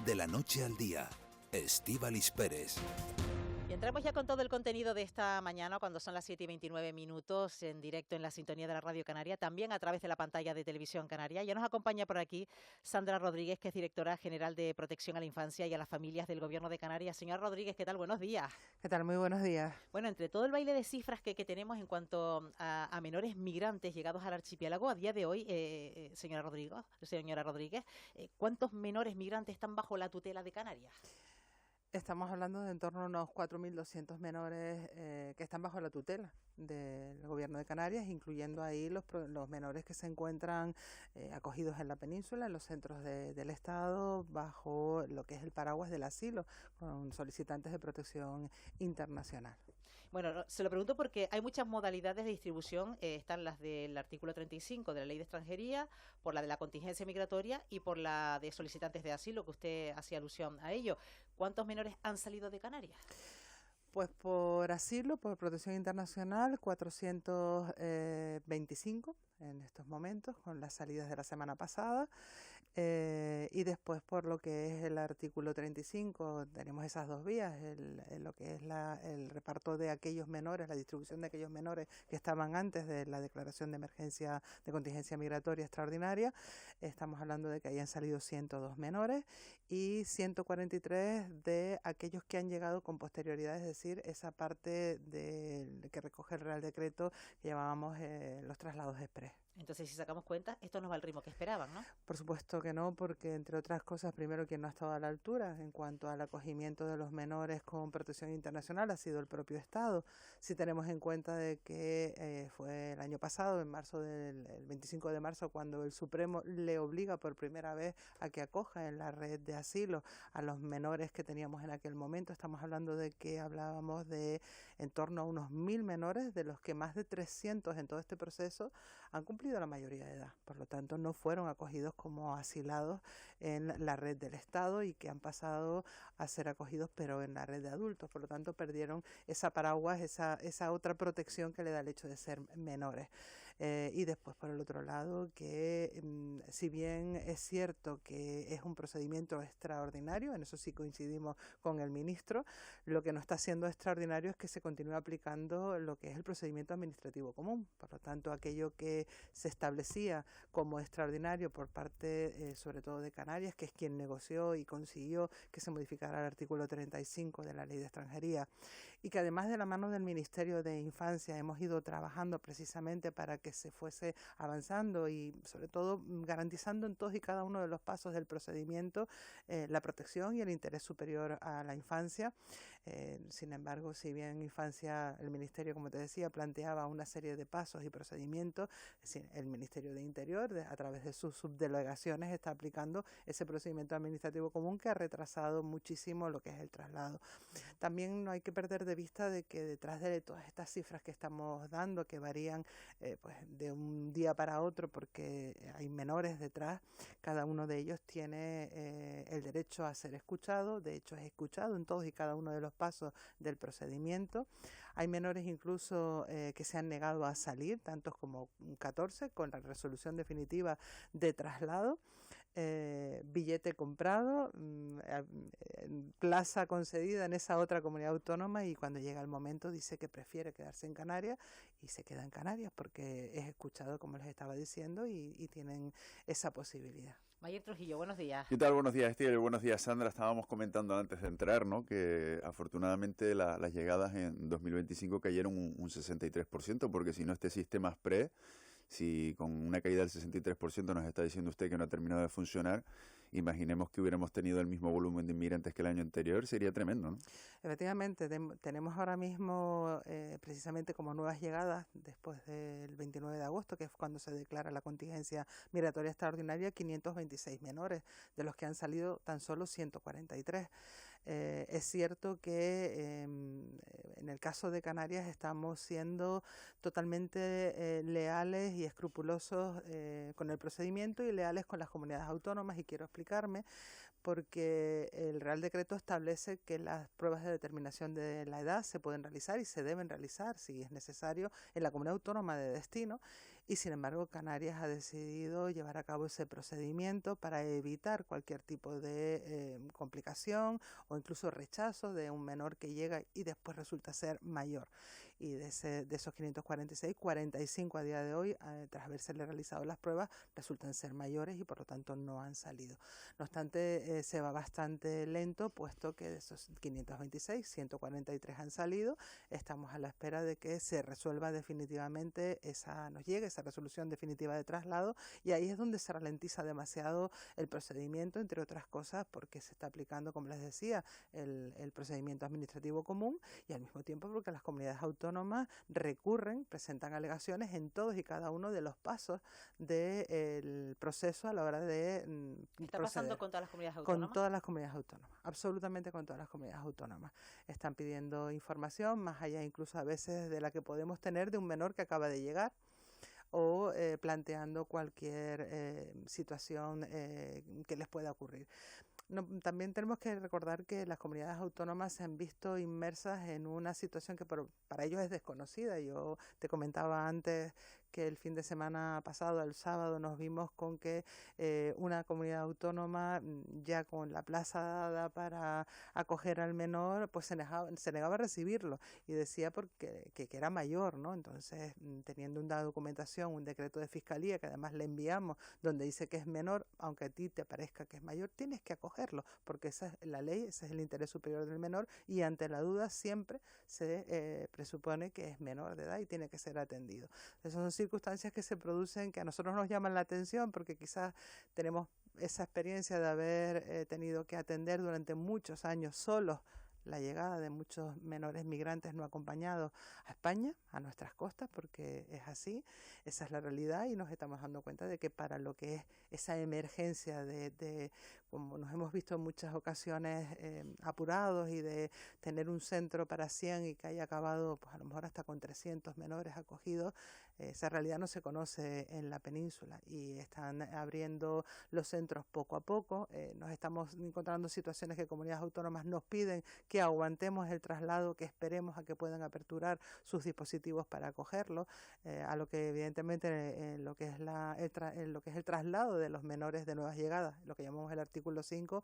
De la noche al día, Estíbaliz Pérez. Y entramos ya con todo el contenido de esta mañana, cuando son las 7:29, en directo en la sintonía de la Radio Canaria, también a través de la pantalla de Televisión Canaria. Ya nos acompaña por aquí Sandra Rodríguez, que es directora general de Protección a la Infancia y a las Familias del Gobierno de Canarias. Señora Rodríguez, ¿qué tal? Buenos días. ¿Qué tal? Muy buenos días. Bueno, entre todo el baile de cifras que tenemos en cuanto a menores migrantes llegados al archipiélago, a día de hoy, señora Rodríguez, ¿cuántos menores migrantes están bajo la tutela de Canarias? Estamos hablando de en torno a unos 4.200 menores que están bajo la tutela del Gobierno de Canarias, incluyendo ahí los menores que se encuentran acogidos en la península, en los centros del Estado, bajo lo que es el paraguas del asilo, con solicitantes de protección internacional. Bueno, se lo pregunto porque hay muchas modalidades de distribución, están las del artículo 35 de la Ley de Extranjería, por la de la contingencia migratoria y por la de solicitantes de asilo, que usted hacía alusión a ello. ¿Cuántos menores han salido de Canarias? Pues por asilo, por protección internacional, 425 en estos momentos, con las salidas de la semana pasada. Y después por lo que es el artículo 35 tenemos esas dos vías, lo que es el reparto de aquellos menores, la distribución de aquellos menores que estaban antes de la declaración de emergencia de contingencia migratoria extraordinaria. Estamos hablando de que hayan salido 102 menores y 143 de aquellos que han llegado con posterioridad, es decir, esa parte que recoge el Real Decreto que llamábamos los traslados express. Entonces, si sacamos cuenta, esto no va al ritmo que esperaban, ¿no? Por supuesto que no, porque entre otras cosas, primero quien no ha estado a la altura en cuanto al acogimiento de los menores con protección internacional ha sido el propio Estado. Si tenemos en cuenta de que fue el año pasado, en marzo el 25 de marzo, cuando el Supremo le obliga por primera vez a que acoja en la red de asilo a los menores que teníamos en aquel momento. Estamos hablando de que hablábamos de en torno a unos 1.000 menores, de los que más de 300 en todo este proceso han cumplido la mayoría de edad. Por lo tanto, no fueron acogidos como asilados en la red del Estado y que han pasado a ser acogidos, pero en la red de adultos. Por lo tanto, perdieron esa paraguas, esa otra protección que le da el hecho de ser menores. Y después, por el otro lado, que si bien es cierto que es un procedimiento extraordinario, en eso sí coincidimos con el ministro, lo que no está siendo extraordinario es que se continúe aplicando lo que es el procedimiento administrativo común. Por lo tanto, aquello que se establecía como extraordinario por parte, sobre todo de Canarias, que es quien negoció y consiguió que se modificara el artículo 35 de la Ley de Extranjería, y que además de la mano del Ministerio de Infancia hemos ido trabajando precisamente para que se fuese avanzando y sobre todo garantizando en todos y cada uno de los pasos del procedimiento la protección y el interés superior a la infancia. Sin embargo, si bien Infancia, el Ministerio, como te decía, planteaba una serie de pasos y procedimientos, el Ministerio de Interior, a través de sus subdelegaciones, está aplicando ese procedimiento administrativo común que ha retrasado muchísimo lo que es el traslado. También no hay que perder de vista de que detrás de todas estas cifras que estamos dando, que varían pues de un día para otro porque hay menores detrás, cada uno de ellos tiene el derecho a ser escuchado. De hecho, es escuchado en todos y cada uno de los pasos del procedimiento. Hay menores incluso que se han negado a salir, tantos como 14, con la resolución definitiva de traslado. Billete comprado, plaza concedida en esa otra comunidad autónoma, y cuando llega el momento dice que prefiere quedarse en Canarias y se queda en Canarias porque es escuchado, como les estaba diciendo, y tienen esa posibilidad. Mayer Trujillo, buenos días. ¿Qué tal? Buenos días, Esther. Buenos días, Sandra. Estábamos comentando antes de entrar, ¿no?, que afortunadamente las llegadas en 2025 cayeron un 63%, porque si no este sistema SPRE, si con una caída del 63% nos está diciendo usted que no ha terminado de funcionar, imaginemos que hubiéramos tenido el mismo volumen de inmigrantes que el año anterior, sería tremendo, ¿no? Efectivamente, tenemos ahora mismo precisamente como nuevas llegadas después del 29 de agosto, que es cuando se declara la contingencia migratoria extraordinaria, 526 menores, de los que han salido tan solo 143. Es cierto que en el caso de Canarias estamos siendo totalmente leales y escrupulosos con el procedimiento y leales con las comunidades autónomas, y quiero explicarme, porque el Real Decreto establece que las pruebas de determinación de la edad se pueden realizar y se deben realizar, si es necesario, en la comunidad autónoma de destino, y sin embargo Canarias ha decidido llevar a cabo ese procedimiento para evitar cualquier tipo de complicación o incluso rechazo de un menor que llega y después resulta ser mayor. Y de esos 546, 45 a día de hoy, tras habérsele realizado las pruebas, resultan ser mayores y por lo tanto no han salido. No obstante, se va bastante lento, puesto que de esos 526, 143 han salido. Estamos a la espera de que se resuelva definitivamente nos llegue esa esa resolución definitiva de traslado, y ahí es donde se ralentiza demasiado el procedimiento, entre otras cosas, porque se está aplicando, como les decía, el procedimiento administrativo común, y al mismo tiempo porque las comunidades autónomas recurren, presentan alegaciones en todos y cada uno de los pasos del proceso a la hora de ¿Está proceder. pasando con todas las comunidades autónomas? Con todas las comunidades autónomas, absolutamente con todas las comunidades autónomas. Están pidiendo información, más allá incluso a veces de la que podemos tener de un menor que acaba de llegar, o planteando cualquier situación que les pueda ocurrir. También tenemos que recordar que las comunidades autónomas se han visto inmersas en una situación que para ellos es desconocida. Yo te comentaba antes que el fin de semana pasado, el sábado, nos vimos con que una comunidad autónoma, ya con la plaza dada para acoger al menor, pues se negaba a recibirlo, y decía que era mayor, ¿no? Entonces, teniendo una documentación, un decreto de fiscalía que además le enviamos, donde dice que es menor, aunque a ti te parezca que es mayor, tienes que acogerlo, porque esa es la ley, ese es el interés superior del menor, y ante la duda siempre se presupone que es menor de edad y tiene que ser atendido. Esas son circunstancias que se producen, que a nosotros nos llaman la atención, porque quizás tenemos esa experiencia de haber tenido que atender durante muchos años solos la llegada de muchos menores migrantes no acompañados a España, a nuestras costas, porque es así, esa es la realidad, y nos estamos dando cuenta de que para lo que es esa emergencia como nos hemos visto en muchas ocasiones, apurados, y de tener un centro para 100 y que haya acabado pues a lo mejor hasta con 300 menores acogidos, esa realidad no se conoce en la península, y están abriendo los centros poco a poco. Nos estamos encontrando situaciones que comunidades autónomas nos piden que aguantemos el traslado, que esperemos a que puedan aperturar sus dispositivos para acogerlo, a lo que evidentemente lo que es el traslado de los menores de nuevas llegadas, lo que llamamos el artículo 5,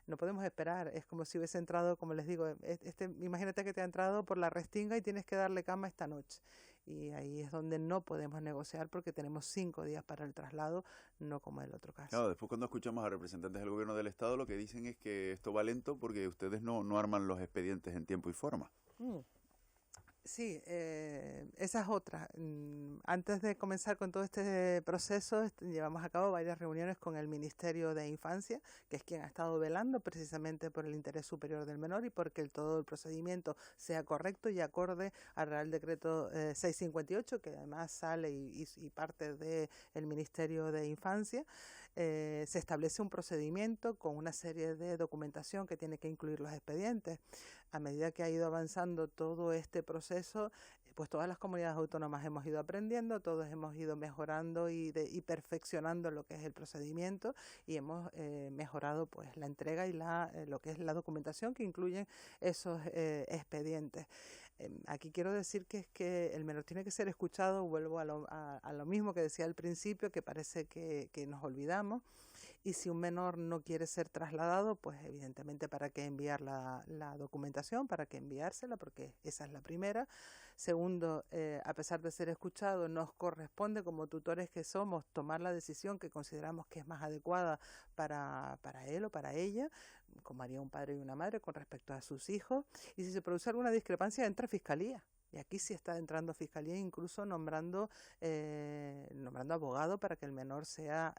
no podemos esperar. Es como si hubiese entrado, como les digo, imagínate que te ha entrado por la restinga y tienes que darle cama esta noche. Y ahí es donde no podemos negociar, porque tenemos 5 días para el traslado, no como el otro caso. Claro, después cuando escuchamos a representantes del gobierno del Estado, lo que dicen es que esto va lento porque ustedes no arman los expedientes en tiempo y forma. Sí, esa es otra. Antes de comenzar con todo este proceso, llevamos a cabo varias reuniones con el Ministerio de Infancia, que es quien ha estado velando precisamente por el interés superior del menor y porque todo el procedimiento sea correcto y acorde al Real Decreto 658, que además sale y parte del Ministerio de Infancia. Se establece un procedimiento con una serie de documentación que tiene que incluir los expedientes. A medida que ha ido avanzando todo este proceso, pues todas las comunidades autónomas hemos ido aprendiendo, todos hemos ido mejorando y perfeccionando lo que es el procedimiento, y hemos mejorado pues la entrega y lo que es la documentación que incluyen esos expedientes. Aquí quiero decir que es que el menor tiene que ser escuchado. Vuelvo a lo mismo que decía al principio, que parece que nos olvidamos. Y si un menor no quiere ser trasladado, pues evidentemente para qué enviar la documentación, para qué enviársela, porque esa es la primera. Segundo, a pesar de ser escuchado, nos corresponde como tutores que somos tomar la decisión que consideramos que es más adecuada para él o para ella, como haría un padre y una madre con respecto a sus hijos. Y si se produce alguna discrepancia, entra Fiscalía. Y aquí sí está entrando Fiscalía, incluso nombrando abogado para que el menor sea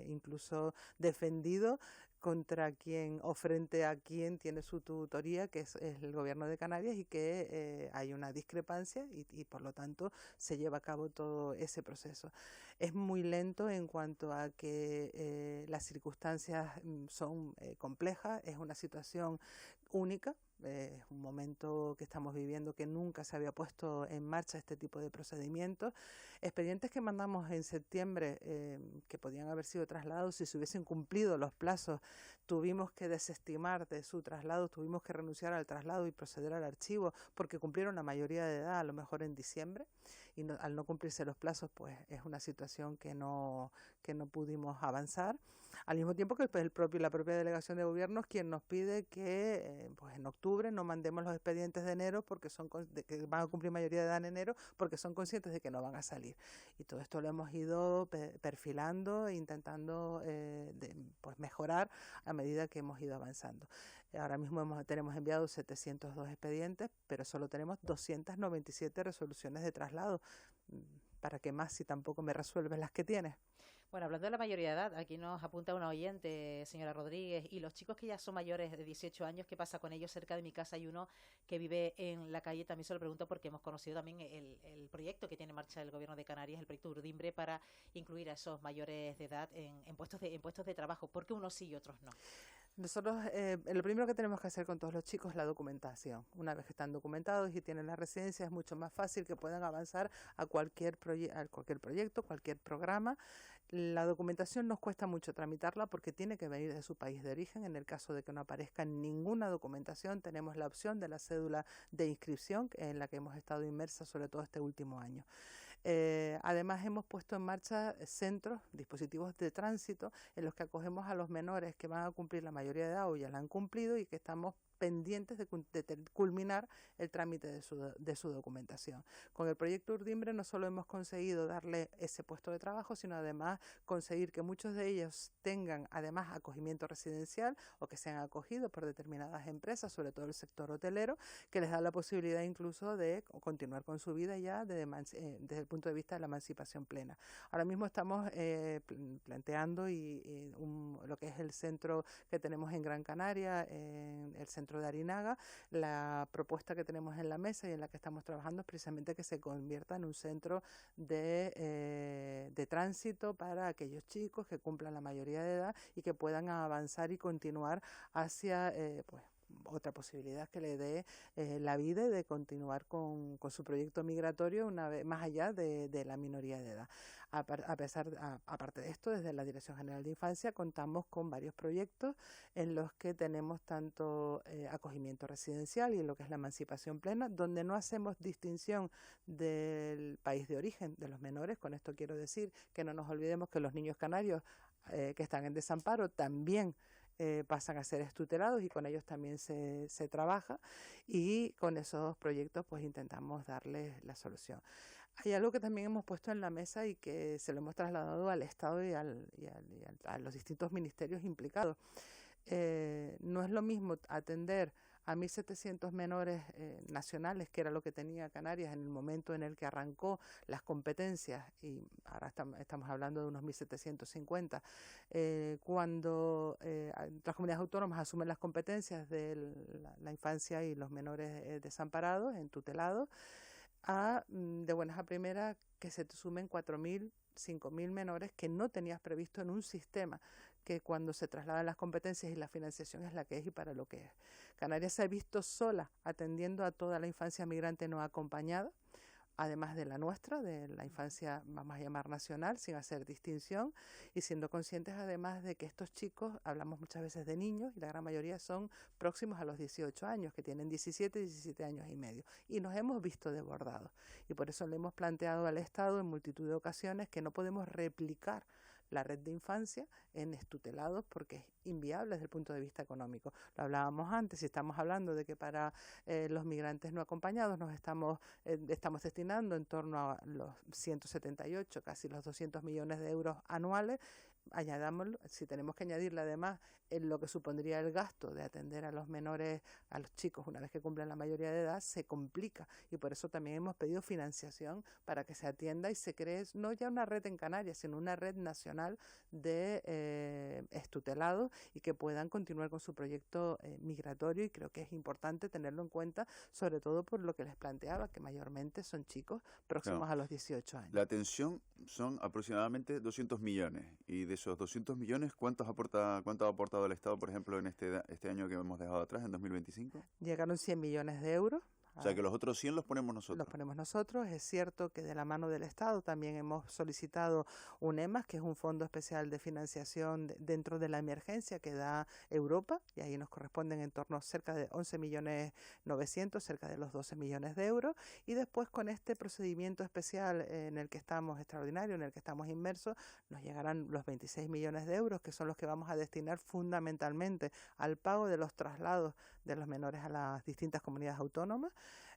incluso defendido contra quien o frente a quien tiene su tutoría, que es el Gobierno de Canarias, y que hay una discrepancia y por lo tanto se lleva a cabo todo ese proceso. Es muy lento en cuanto a que las circunstancias son complejas, es una situación única. Es un momento que estamos viviendo que nunca se había puesto en marcha este tipo de procedimientos. Expedientes que mandamos en septiembre que podían haber sido trasladados si se hubiesen cumplido los plazos, tuvimos que desestimar de su traslado, tuvimos que renunciar al traslado y proceder al archivo porque cumplieron la mayoría de edad, a lo mejor en diciembre, y al no cumplirse los plazos pues es una situación que no pudimos avanzar. Al mismo tiempo que la propia delegación de gobierno es quien nos pide que pues en octubre no mandemos los expedientes de enero porque que van a cumplir mayoría de edad en enero, porque son conscientes de que no van a salir. Y todo esto lo hemos ido perfilando e intentando pues mejorar a medida que hemos ido avanzando. Ahora mismo tenemos enviados 702 expedientes, pero solo tenemos 297 resoluciones de traslado. ¿para qué más si tampoco me resuelves las que tienes? Bueno, hablando de la mayoría de edad, aquí nos apunta una oyente, señora Rodríguez, y los chicos que ya son mayores de 18 años, ¿qué pasa con ellos? Cerca de mi casa hay uno que vive en la calle, también se lo pregunto porque hemos conocido también el proyecto que tiene en marcha el Gobierno de Canarias, el proyecto Urdimbre, para incluir a esos mayores de edad en puestos de trabajo. ¿Por qué unos sí y otros no? Nosotros, lo primero que tenemos que hacer con todos los chicos es la documentación. Una vez que están documentados y tienen la residencia, es mucho más fácil que puedan avanzar a cualquier proyecto, cualquier programa. La documentación nos cuesta mucho tramitarla porque tiene que venir de su país de origen. En el caso de que no aparezca ninguna documentación, tenemos la opción de la cédula de inscripción, en la que hemos estado inmersas sobre todo este último año. Además hemos puesto en marcha centros, dispositivos de tránsito en los que acogemos a los menores que van a cumplir la mayoría de edad o ya la han cumplido y que estamos pendientes de culminar el trámite de su documentación. Con el proyecto Urdimbre no solo hemos conseguido darle ese puesto de trabajo, sino además conseguir que muchos de ellos tengan además acogimiento residencial o que sean acogidos por determinadas empresas, sobre todo el sector hotelero, que les da la posibilidad incluso de continuar con su vida ya desde el punto de vista de la emancipación plena. Ahora mismo estamos planteando lo que es el centro que tenemos en Gran Canaria, en el centro de Arinaga. La propuesta que tenemos en la mesa y en la que estamos trabajando es precisamente que se convierta en un centro de tránsito para aquellos chicos que cumplan la mayoría de edad y que puedan avanzar y continuar hacia otra posibilidad que le dé la vida y de continuar con su proyecto migratorio una vez más allá de la minoría de edad. Aparte de esto, desde la Dirección General de Infancia contamos con varios proyectos en los que tenemos tanto acogimiento residencial y en lo que es la emancipación plena, donde no hacemos distinción del país de origen de los menores. Con esto quiero decir que no nos olvidemos que los niños canarios que están en desamparo también pasan a ser tutelados y con ellos también se trabaja, y con esos proyectos pues intentamos darles la solución. Hay algo que también hemos puesto en la mesa y que se lo hemos trasladado al Estado y a los distintos ministerios implicados. No es lo mismo atender a 1.700 menores nacionales, que era lo que tenía Canarias en el momento en el que arrancó las competencias, y ahora estamos hablando de unos 1.750, cuando las comunidades autónomas asumen las competencias de la infancia y los menores desamparados, entutelados, de buenas a primeras que se te sumen 4.000, 5.000 menores que no tenías previsto en un sistema que cuando se trasladan las competencias y la financiación es la que es y para lo que es. Canarias se ha visto sola atendiendo a toda la infancia migrante no acompañada, además de la nuestra, de la infancia, vamos a llamar nacional, sin hacer distinción, y siendo conscientes además de que estos chicos, hablamos muchas veces de niños, y la gran mayoría son próximos a los 18 años, que tienen 17 años y medio, y nos hemos visto desbordados. Y por eso le hemos planteado al Estado en multitud de ocasiones que no podemos replicar la red de infancia en estutelados porque es inviable desde el punto de vista económico. Lo hablábamos antes y estamos hablando de que para los migrantes no acompañados nos estamos destinando en torno a los 178, casi los 200 millones de euros anuales. Añadámoslo, si tenemos que añadirle además en lo que supondría el gasto de atender a los menores, a los chicos una vez que cumplen la mayoría de edad, se complica, y por eso también hemos pedido financiación para que se atienda y se cree no ya una red en Canarias, sino una red nacional de estutelados y que puedan continuar con su proyecto migratorio, y creo que es importante tenerlo en cuenta, sobre todo por lo que les planteaba, que mayormente son chicos próximos a los 18 años. La atención son aproximadamente 200 millones, y de esos 200 millones, ¿cuánto ha aportado el Estado, por ejemplo, en este año que hemos dejado atrás, en 2025? Llegaron 100 millones de euros. O sea, que los otros 100 los ponemos nosotros. Los ponemos nosotros. Es cierto que de la mano del Estado también hemos solicitado un EMAS, que es un fondo especial de financiación dentro de la emergencia que da Europa, y ahí nos corresponden en torno a cerca de 11.900.000, cerca de los 12 millones de euros. Y después, con este procedimiento especial en el que estamos, extraordinario, en el que estamos inmersos, nos llegarán los 26 millones de euros, que son los que vamos a destinar fundamentalmente al pago de los traslados de los menores a las distintas comunidades autónomas,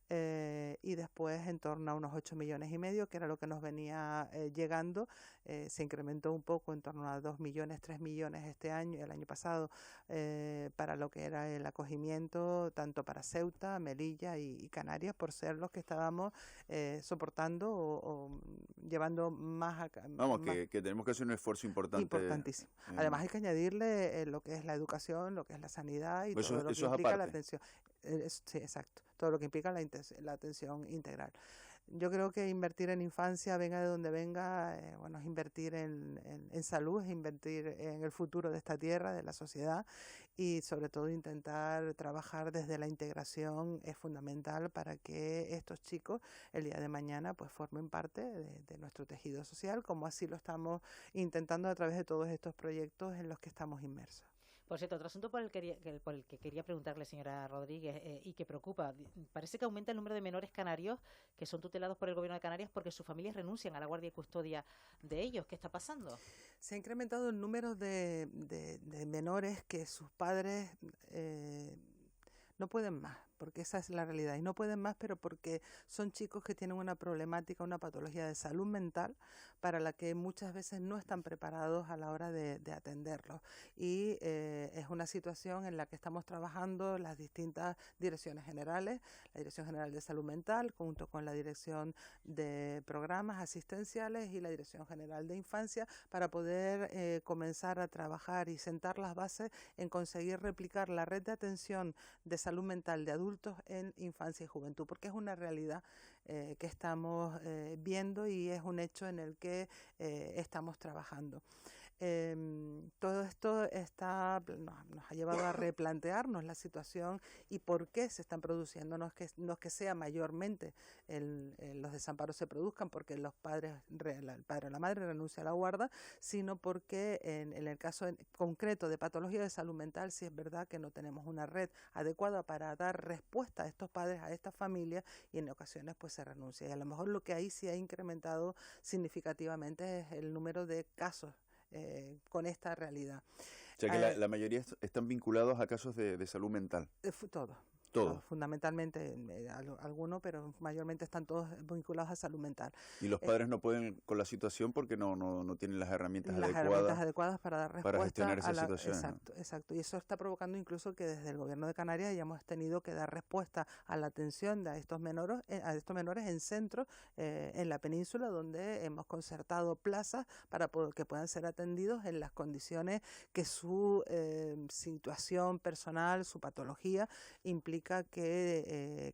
y después en torno a unos 8,5 millones, que era lo que nos venía llegando. Se incrementó un poco en torno a 2 millones, 3 millones este año, el año pasado, para lo que era el acogimiento, tanto para Ceuta, Melilla y Canarias, por ser los que estábamos soportando o llevando más acá. Vamos, que tenemos que hacer un esfuerzo importante. Importantísimo. Además hay que añadirle lo que es la educación, lo que es la sanidad y pues todo lo que eso implica aparte. la atención. Sí, exacto. Todo lo que implica la atención integral. Yo creo que invertir en infancia, venga de donde venga, bueno, es invertir en salud, es invertir en el futuro de esta tierra, de la sociedad, y sobre todo intentar trabajar desde la integración es fundamental para que estos chicos el día de mañana pues formen parte de nuestro tejido social, como así lo estamos intentando a través de todos estos proyectos en los que estamos inmersos. Por cierto, otro asunto por el que quería preguntarle, señora Rodríguez, y que preocupa, parece que aumenta el número de menores canarios que son tutelados por el Gobierno de Canarias porque sus familias renuncian a la guardia y custodia de ellos. ¿Qué está pasando? Se ha incrementado el número de menores que sus padres no pueden más, porque esa es la realidad, y no pueden más, pero porque son chicos que tienen una problemática, una patología de salud mental para la que muchas veces no están preparados a la hora de atenderlos, y es una situación en la que estamos trabajando las distintas direcciones generales, la Dirección General de Salud Mental junto con la Dirección de Programas Asistenciales y la Dirección General de Infancia, para poder comenzar a trabajar y sentar las bases en conseguir replicar la red de atención de salud mental de adultos en infancia y juventud, porque es una realidad que estamos viendo y es un hecho en el que estamos trabajando. Todo esto nos ha llevado a replantearnos la situación y por qué se están produciendo. No es que sea mayormente los desamparos se produzcan porque el padre o la madre renuncia a la guarda, sino porque en el caso concreto de patología de salud mental sí es verdad que no tenemos una red adecuada para dar respuesta a estos padres, a estas familias, y en ocasiones pues se renuncia. Y a lo mejor lo que ahí sí ha incrementado significativamente es el número de casos con esta realidad. O sea que la mayoría están vinculados a casos de salud mental. Todo. Fundamentalmente algunos, pero mayormente están todos vinculados a salud mental. Y los padres no pueden con la situación porque no tienen las herramientas adecuadas para dar respuesta para gestionar esa situación. Exacto. Y eso está provocando incluso que desde el Gobierno de Canarias hayamos tenido que dar respuesta a la atención de estos menores en centros en la península, donde hemos concertado plazas para que puedan ser atendidos en las condiciones que su situación personal, su patología implica que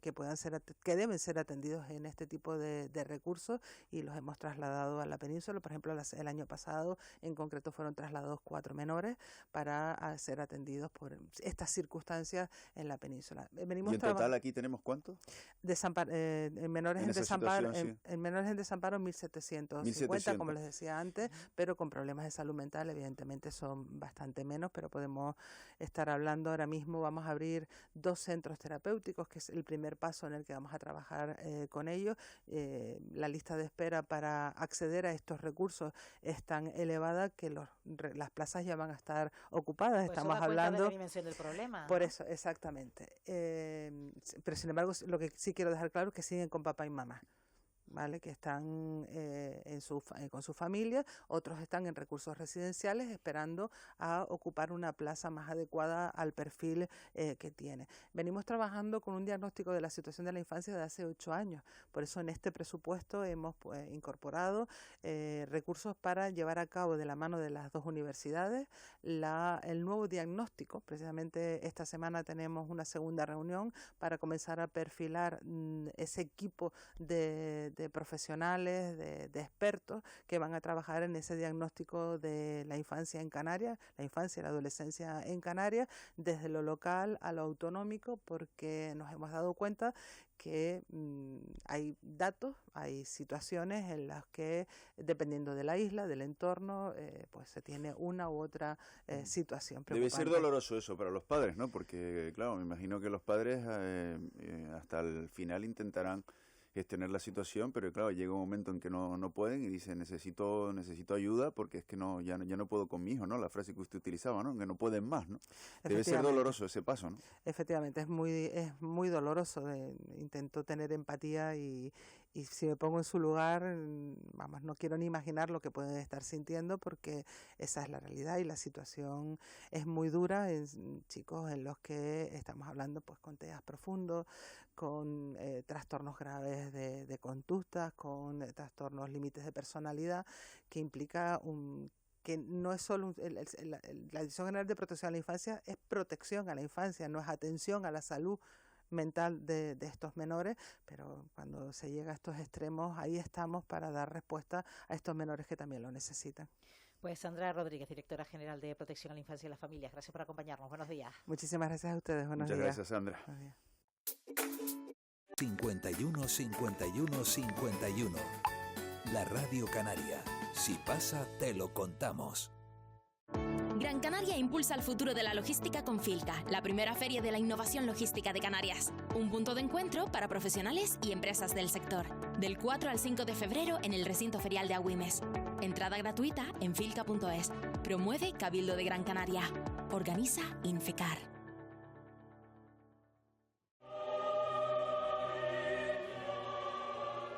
deben ser atendidos en este tipo de recursos, y los hemos trasladado a la península. Por ejemplo, el año pasado en concreto fueron trasladados 4 menores para ser atendidos por estas circunstancias en la península. ¿Y en total aquí tenemos cuántos? Menores en desamparo, en menores en desamparo 1.750, como les decía antes, pero con problemas de salud mental evidentemente son bastante menos, pero podemos estar hablando ahora mismo. Vamos a abrir 2 centros terapéuticos, que es el primer paso en el que vamos a trabajar con ellos. La lista de espera para acceder a estos recursos es tan elevada que las plazas ya van a estar ocupadas. Pues estamos eso da hablando cuenta de la dimensión del problema. Por eso, exactamente. Pero sin embargo, lo que sí quiero dejar claro es que siguen con papá y mamá, ¿vale? Que están con su familia, otros están en recursos residenciales esperando a ocupar una plaza más adecuada al perfil que tiene. Venimos trabajando con un diagnóstico de la situación de la infancia de hace 8 años, por eso en este presupuesto hemos incorporado recursos para llevar a cabo de la mano de las 2 universidades el nuevo diagnóstico. Precisamente esta semana tenemos una segunda reunión para comenzar a perfilar ese equipo de profesionales, de expertos que van a trabajar en ese diagnóstico de la infancia en Canarias, la infancia y la adolescencia en Canarias, desde lo local a lo autonómico, porque nos hemos dado cuenta que hay datos, hay situaciones en las que, dependiendo de la isla, del entorno, pues se tiene una u otra situación preocupante. Debe ser doloroso eso para los padres, ¿no? Porque, claro, me imagino que los padres hasta el final intentarán gestionar la situación, pero claro, llega un momento en que no pueden y dicen necesito ayuda porque es que ya no puedo con mi hijo, ¿no? La frase que usted utilizaba, ¿no? Que no pueden más, ¿no? Debe ser doloroso ese paso, ¿no? Efectivamente, es muy doloroso. Intento tener empatía y si me pongo en su lugar, vamos, no quiero ni imaginar lo que pueden estar sintiendo, porque esa es la realidad y la situación es muy dura en chicos en los que estamos hablando pues con TEAs profundos, con trastornos graves de conductas, con trastornos límites de personalidad, que implica que no es solo la Dirección General de Protección a la Infancia es protección a la infancia, no es atención a la salud mental de estos menores, pero cuando se llega a estos extremos, ahí estamos para dar respuesta a estos menores que también lo necesitan. Pues Sandra Rodríguez, directora general de Protección a la Infancia y las Familias, gracias por acompañarnos. Buenos días. Muchísimas gracias a ustedes. Buenos días. Muchas gracias, Sandra. 51 51 51. La Radio Canaria. Si pasa, te lo contamos. Gran Canaria impulsa el futuro de la logística con Filca, la primera feria de la innovación logística de Canarias. Un punto de encuentro para profesionales y empresas del sector. Del 4 al 5 de febrero en el recinto ferial de Agüimes. Entrada gratuita en filca.es. Promueve Cabildo de Gran Canaria. Organiza Infecar.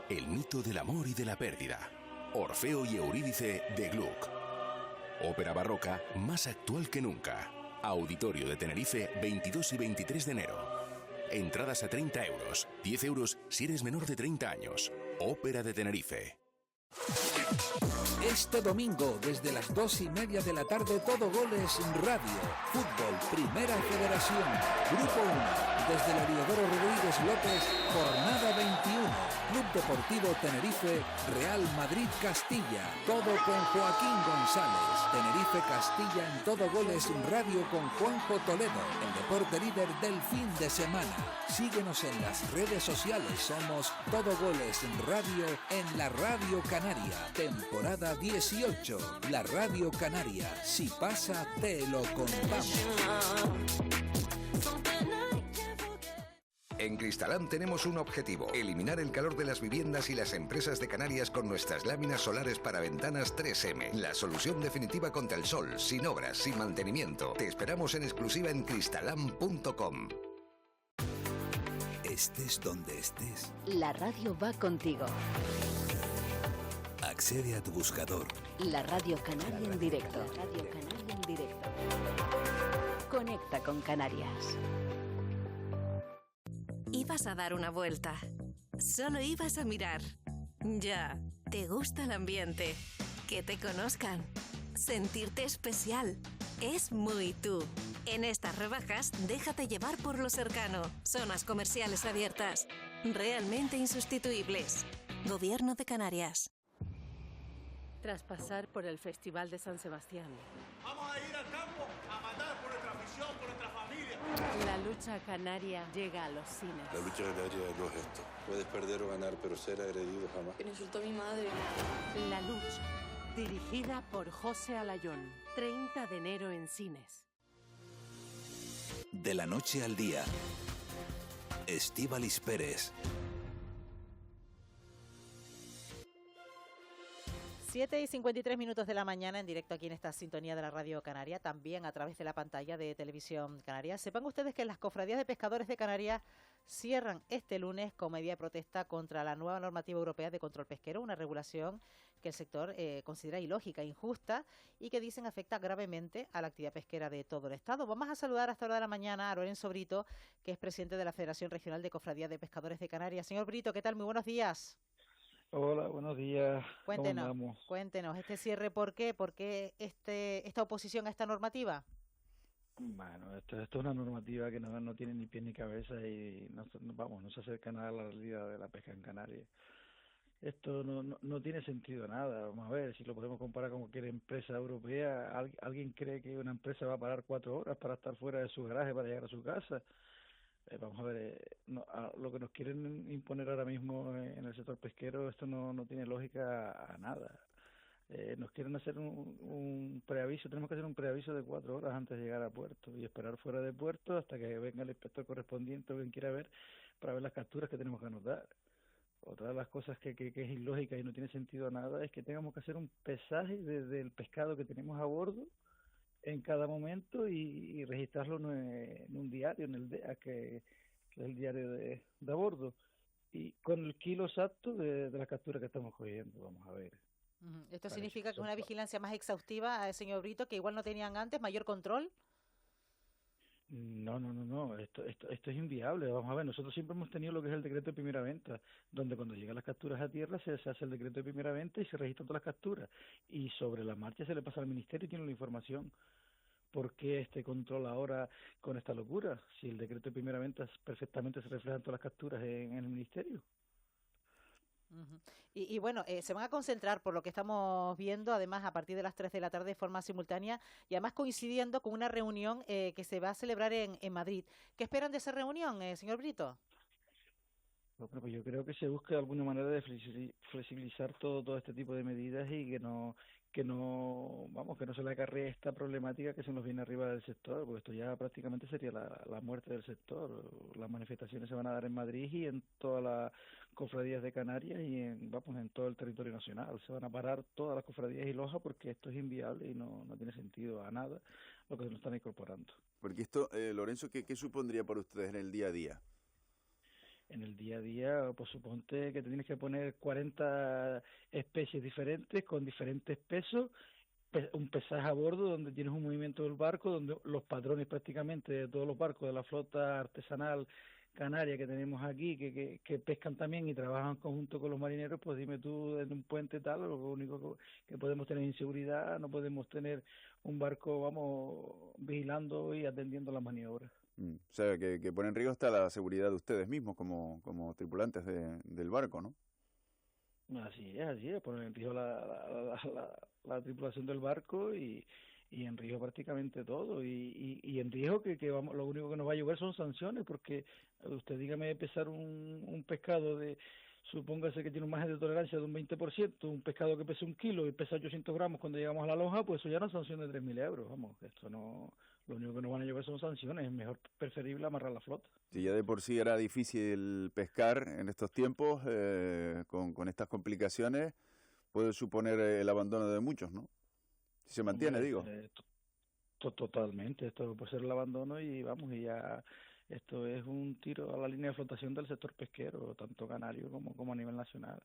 El mito del amor y de la pérdida. Orfeo y Eurídice de Gluck. Ópera barroca más actual que nunca. Auditorio de Tenerife, 22 y 23 de enero. Entradas a 30 euros, 10 euros si eres menor de 30 años. Ópera de Tenerife. Este domingo, desde las 2:30 de la tarde, Todo Goles Radio. Fútbol, Primera Federación. Grupo 1, desde el Heliodoro Rodríguez López, jornada 21. Club Deportivo Tenerife, Real Madrid Castilla. Todo con Joaquín González. Tenerife Castilla en Todo Goles Radio con Juanjo Toledo. El deporte líder del fin de semana. Síguenos en las redes sociales. Somos Todo Goles Radio en la Radio Canaria. Temporada 18. La Radio Canaria. Si pasa, te lo contamos. En Cristalam tenemos un objetivo: eliminar el calor de las viviendas y las empresas de Canarias con nuestras láminas solares para ventanas 3M. La solución definitiva contra el sol, sin obras, sin mantenimiento. Te esperamos en exclusiva en cristalam.com. Estés donde estés, la radio va contigo. Accede a tu buscador. La Radio Canaria en directo. La Radio Canaria en directo. Conecta con Canarias. Ibas a dar una vuelta. Solo ibas a mirar. Ya, te gusta el ambiente. Que te conozcan. Sentirte especial. Es muy tú. En estas rebajas, déjate llevar por lo cercano. Zonas comerciales abiertas. Realmente insustituibles. Gobierno de Canarias. Tras pasar por el Festival de San Sebastián. Vamos a ir al campo a matar por nuestra afición, por nuestra familia. La lucha canaria llega a los cines. La lucha canaria no es esto. Puedes perder o ganar, pero ser agredido jamás. Que insultó a mi madre. La lucha, dirigida por José Alayón. 30 de enero en cines. De la noche al día. Estíbaliz Pérez. 7:53 de la mañana, en directo aquí en esta sintonía de la Radio Canaria, también a través de la pantalla de Televisión Canaria. Sepan ustedes que las cofradías de pescadores de Canarias cierran este lunes con medida de protesta contra la nueva normativa europea de control pesquero, una regulación que el sector considera ilógica, injusta y que dicen afecta gravemente a la actividad pesquera de todo el Estado. Vamos a saludar a esta hora de la mañana a Lorenzo Brito, que es presidente de la Federación Regional de Cofradías de Pescadores de Canarias. Señor Brito, ¿qué tal? Muy buenos días. Hola, buenos días. Cuéntenos, este cierre, ¿por qué? ¿Por qué esta oposición a esta normativa? Bueno, esto es una normativa que no tiene ni pie ni cabeza y no se acerca nada a la realidad de la pesca en Canarias. Esto no tiene sentido nada. Vamos a ver, si lo podemos comparar con cualquier empresa europea, ¿alguien cree que una empresa va a parar 4 horas para estar fuera de su garaje para llegar a su casa? Vamos a ver, lo que nos quieren imponer ahora mismo en el sector pesquero, esto no tiene lógica a nada. Nos quieren hacer un preaviso, tenemos que hacer un preaviso de 4 horas antes de llegar a puerto y esperar fuera de puerto hasta que venga el inspector correspondiente o quien quiera ver para ver las capturas que tenemos que anotar. Otra de las cosas que es ilógica y no tiene sentido nada es que tengamos que hacer un pesaje del pescado que tenemos a bordo en cada momento y registrarlo en un diario, en el DEA, que es el diario de a bordo, y con el kilo exacto de la captura que estamos cogiendo. Vamos a ver. ¿Esto significa que es una vigilancia más exhaustiva, señor Brito, que igual no tenían antes, mayor control? No, esto es inviable. Vamos a ver, nosotros siempre hemos tenido lo que es el decreto de primera venta, donde cuando llegan las capturas a tierra se hace el decreto de primera venta y se registran todas las capturas, y sobre la marcha se le pasa al ministerio y tiene la información. ¿Por qué este control ahora con esta locura? Si el decreto de primera venta perfectamente se reflejan todas las capturas en el ministerio. Y bueno, se van a concentrar, por lo que estamos viendo, además a partir de las 3 de la tarde de forma simultánea y además coincidiendo con una reunión que se va a celebrar en Madrid. ¿Qué esperan de esa reunión, señor Brito? Bueno, pues yo creo que se busca de alguna manera de flexibilizar todo este tipo de medidas y que no se le acarree esta problemática que se nos viene arriba del sector, porque esto ya prácticamente sería la muerte del sector. Las manifestaciones se van a dar en Madrid y en todas las cofradías de Canarias y en todo el territorio nacional. Se van a parar todas las cofradías y lojas porque esto es inviable y no tiene sentido a nada lo que se nos están incorporando. Porque esto, Lorenzo, ¿qué supondría para ustedes en el día a día? En el día a día, pues suponte que te tienes que poner 40 especies diferentes con diferentes pesos, un pesaje a bordo donde tienes un movimiento del barco, donde los patrones prácticamente de todos los barcos de la flota artesanal canaria que tenemos aquí, que pescan también y trabajan en conjunto con los marineros, pues dime tú, en un puente tal, lo único que podemos tener inseguridad, no podemos tener un barco, vigilando y atendiendo las maniobras. O sea, que pone en riesgo hasta la seguridad de ustedes mismos como tripulantes del barco, ¿no? Así es, poner en riesgo la tripulación del barco y en riesgo prácticamente todo y en riesgo que lo único que nos va a llevar son sanciones, porque usted dígame pesar un pescado supóngase que tiene un margen de tolerancia de un 20%, un pescado que pesa 1 kilo y pesa 800 gramos cuando llegamos a la lonja, pues eso ya no es sanción de 3.000 euros, esto no, lo único que nos van a llevar son sanciones, es mejor preferible amarrar la flota. Si ya de por sí era difícil pescar en estos tiempos, con estas complicaciones, puede suponer el abandono de muchos, ¿no? Si se mantiene, digo. Totalmente, esto puede ser el abandono y ya... Esto es un tiro a la línea de flotación del sector pesquero, tanto canario como a nivel nacional.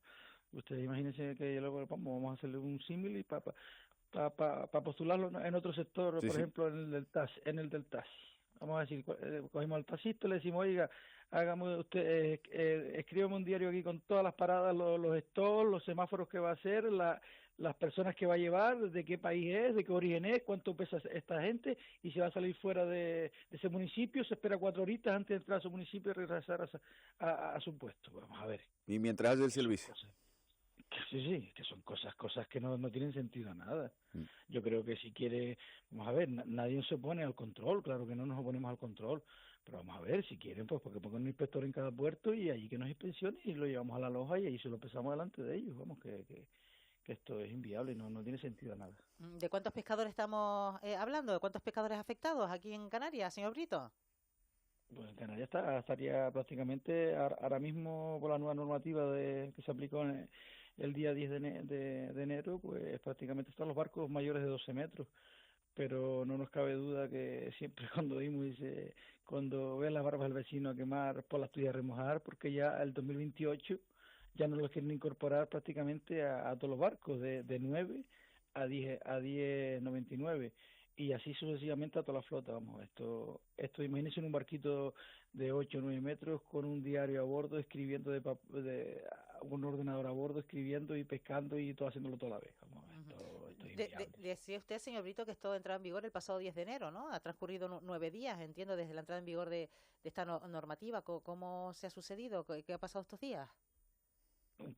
Ustedes imagínense que luego vamos a hacerle un símil y para postularlo en otro sector, por ejemplo, en el del taxi. Vamos a decir, cogimos al taxista y le decimos, oiga, escríbame un diario aquí con todas las paradas, los stalls, los semáforos que va a hacer, las personas que va a llevar, de qué país es, de qué origen es, cuánto pesa esta gente, y si va a salir fuera de ese municipio, se espera 4 horitas antes de entrar a su municipio y regresar a su puesto. Vamos a ver. Y mientras hace el servicio. Sí, que son cosas que no tienen sentido a nada. Yo creo que si quiere, vamos a ver, nadie se opone al control, claro que no nos oponemos al control, pero vamos a ver, si quieren, pues porque pongan un inspector en cada puerto y allí que nos inspeccione y lo llevamos a la loja y ahí se lo pesamos delante de ellos, que esto es inviable, no tiene sentido a nada. ¿De cuántos pescadores estamos hablando? ¿De cuántos pescadores afectados aquí en Canarias, señor Brito? Pues en Canarias estaría prácticamente ahora mismo por la nueva normativa que se aplicó el día 10 de enero, pues prácticamente están los barcos mayores de 12 metros. Pero no nos cabe duda que siempre cuando ven las barbas del vecino a quemar, por las tuyas a remojar, porque ya el 2028 ya no los quieren incorporar prácticamente a todos los barcos, de 9 a 10.99 y así sucesivamente a toda la flota. Esto imagínense en un barquito de 8 o 9 metros con un diario a bordo, escribiendo un ordenador a bordo, escribiendo y pescando y todo haciéndolo toda la vez. Decía usted, señor Brito, que esto entró en vigor el pasado 10 de enero, ¿no? Ha transcurrido 9 días, entiendo, desde la entrada en vigor de esta normativa. ¿Cómo se ha sucedido? ¿Qué ha pasado estos días?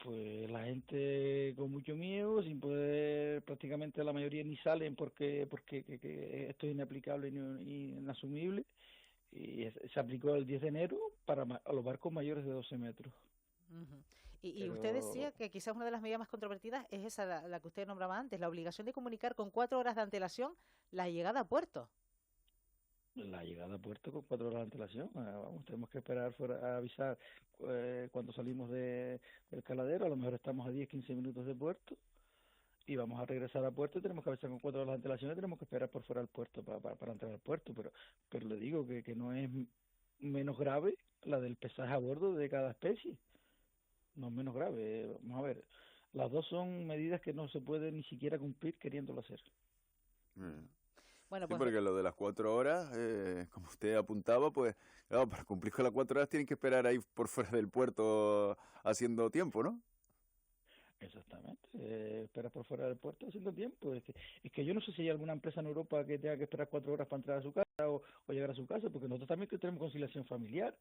Pues la gente con mucho miedo, sin poder, prácticamente la mayoría ni salen porque esto es inaplicable y inasumible, y se aplicó el 10 de enero a los barcos mayores de 12 metros. Y usted decía que quizás una de las medidas más controvertidas es esa, la que usted nombraba antes, la obligación de comunicar con 4 horas de antelación la llegada a puerto. La llegada a puerto con 4 horas de antelación. Vamos, tenemos que esperar a avisar cuando salimos del caladero. A lo mejor estamos a 10-15 minutos de puerto y vamos a regresar a puerto y tenemos que avisar con 4 horas de antelación y tenemos que esperar por fuera del puerto para entrar al puerto. Pero le digo que no es menos grave la del pesaje a bordo de cada especie. No es menos grave. Vamos a ver, las dos son medidas que no se puede ni siquiera cumplir queriéndolo hacer. Bueno, sí, pues porque lo de las 4 horas, como usted apuntaba, pues claro, para cumplir con las 4 horas tienen que esperar ahí por fuera del puerto haciendo tiempo, ¿no? Exactamente, esperas por fuera del puerto haciendo tiempo. Es que yo no sé si hay alguna empresa en Europa que tenga que esperar 4 horas para entrar a su casa o llegar a su casa, porque nosotros también que tenemos conciliación familiar,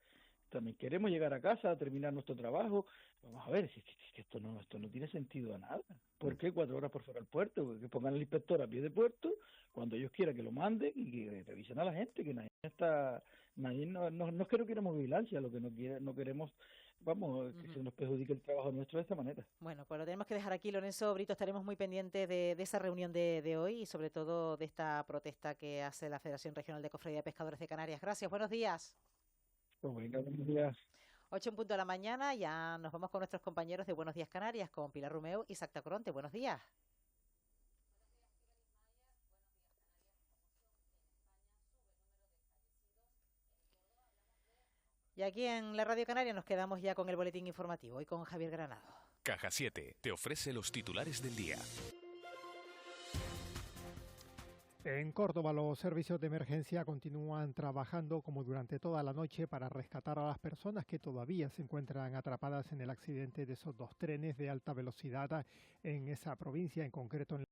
también queremos llegar a casa, terminar nuestro trabajo. Vamos a ver, es que esto no tiene sentido a nada. ¿Por qué 4 horas por fuera del puerto? Que pongan al inspector a pie de puerto cuando ellos quieran, que lo manden y que revisen a la gente, que nadie no es que no queremos vigilancia, lo que no queremos, vamos, que se nos perjudique el trabajo nuestro de esta manera. Bueno, pues lo tenemos que dejar aquí, Lorenzo Brito. Estaremos muy pendientes de esa reunión de hoy y sobre todo de esta protesta que hace la Federación Regional de Cofradía de Pescadores de Canarias. Gracias, buenos días. Pues venga, buenos días. 8 en punto de la mañana, ya nos vamos con nuestros compañeros de Buenos Días Canarias, con Pilar Rumeu y Sacta Coronte. Buenos días. Y aquí en la Radio Canaria nos quedamos ya con el boletín informativo y con Javier Granado. Caja 7 te ofrece los titulares del día. En Córdoba, los servicios de emergencia continúan trabajando como durante toda la noche para rescatar a las personas que todavía se encuentran atrapadas en el accidente de esos 2 trenes de alta velocidad en esa provincia, en concreto en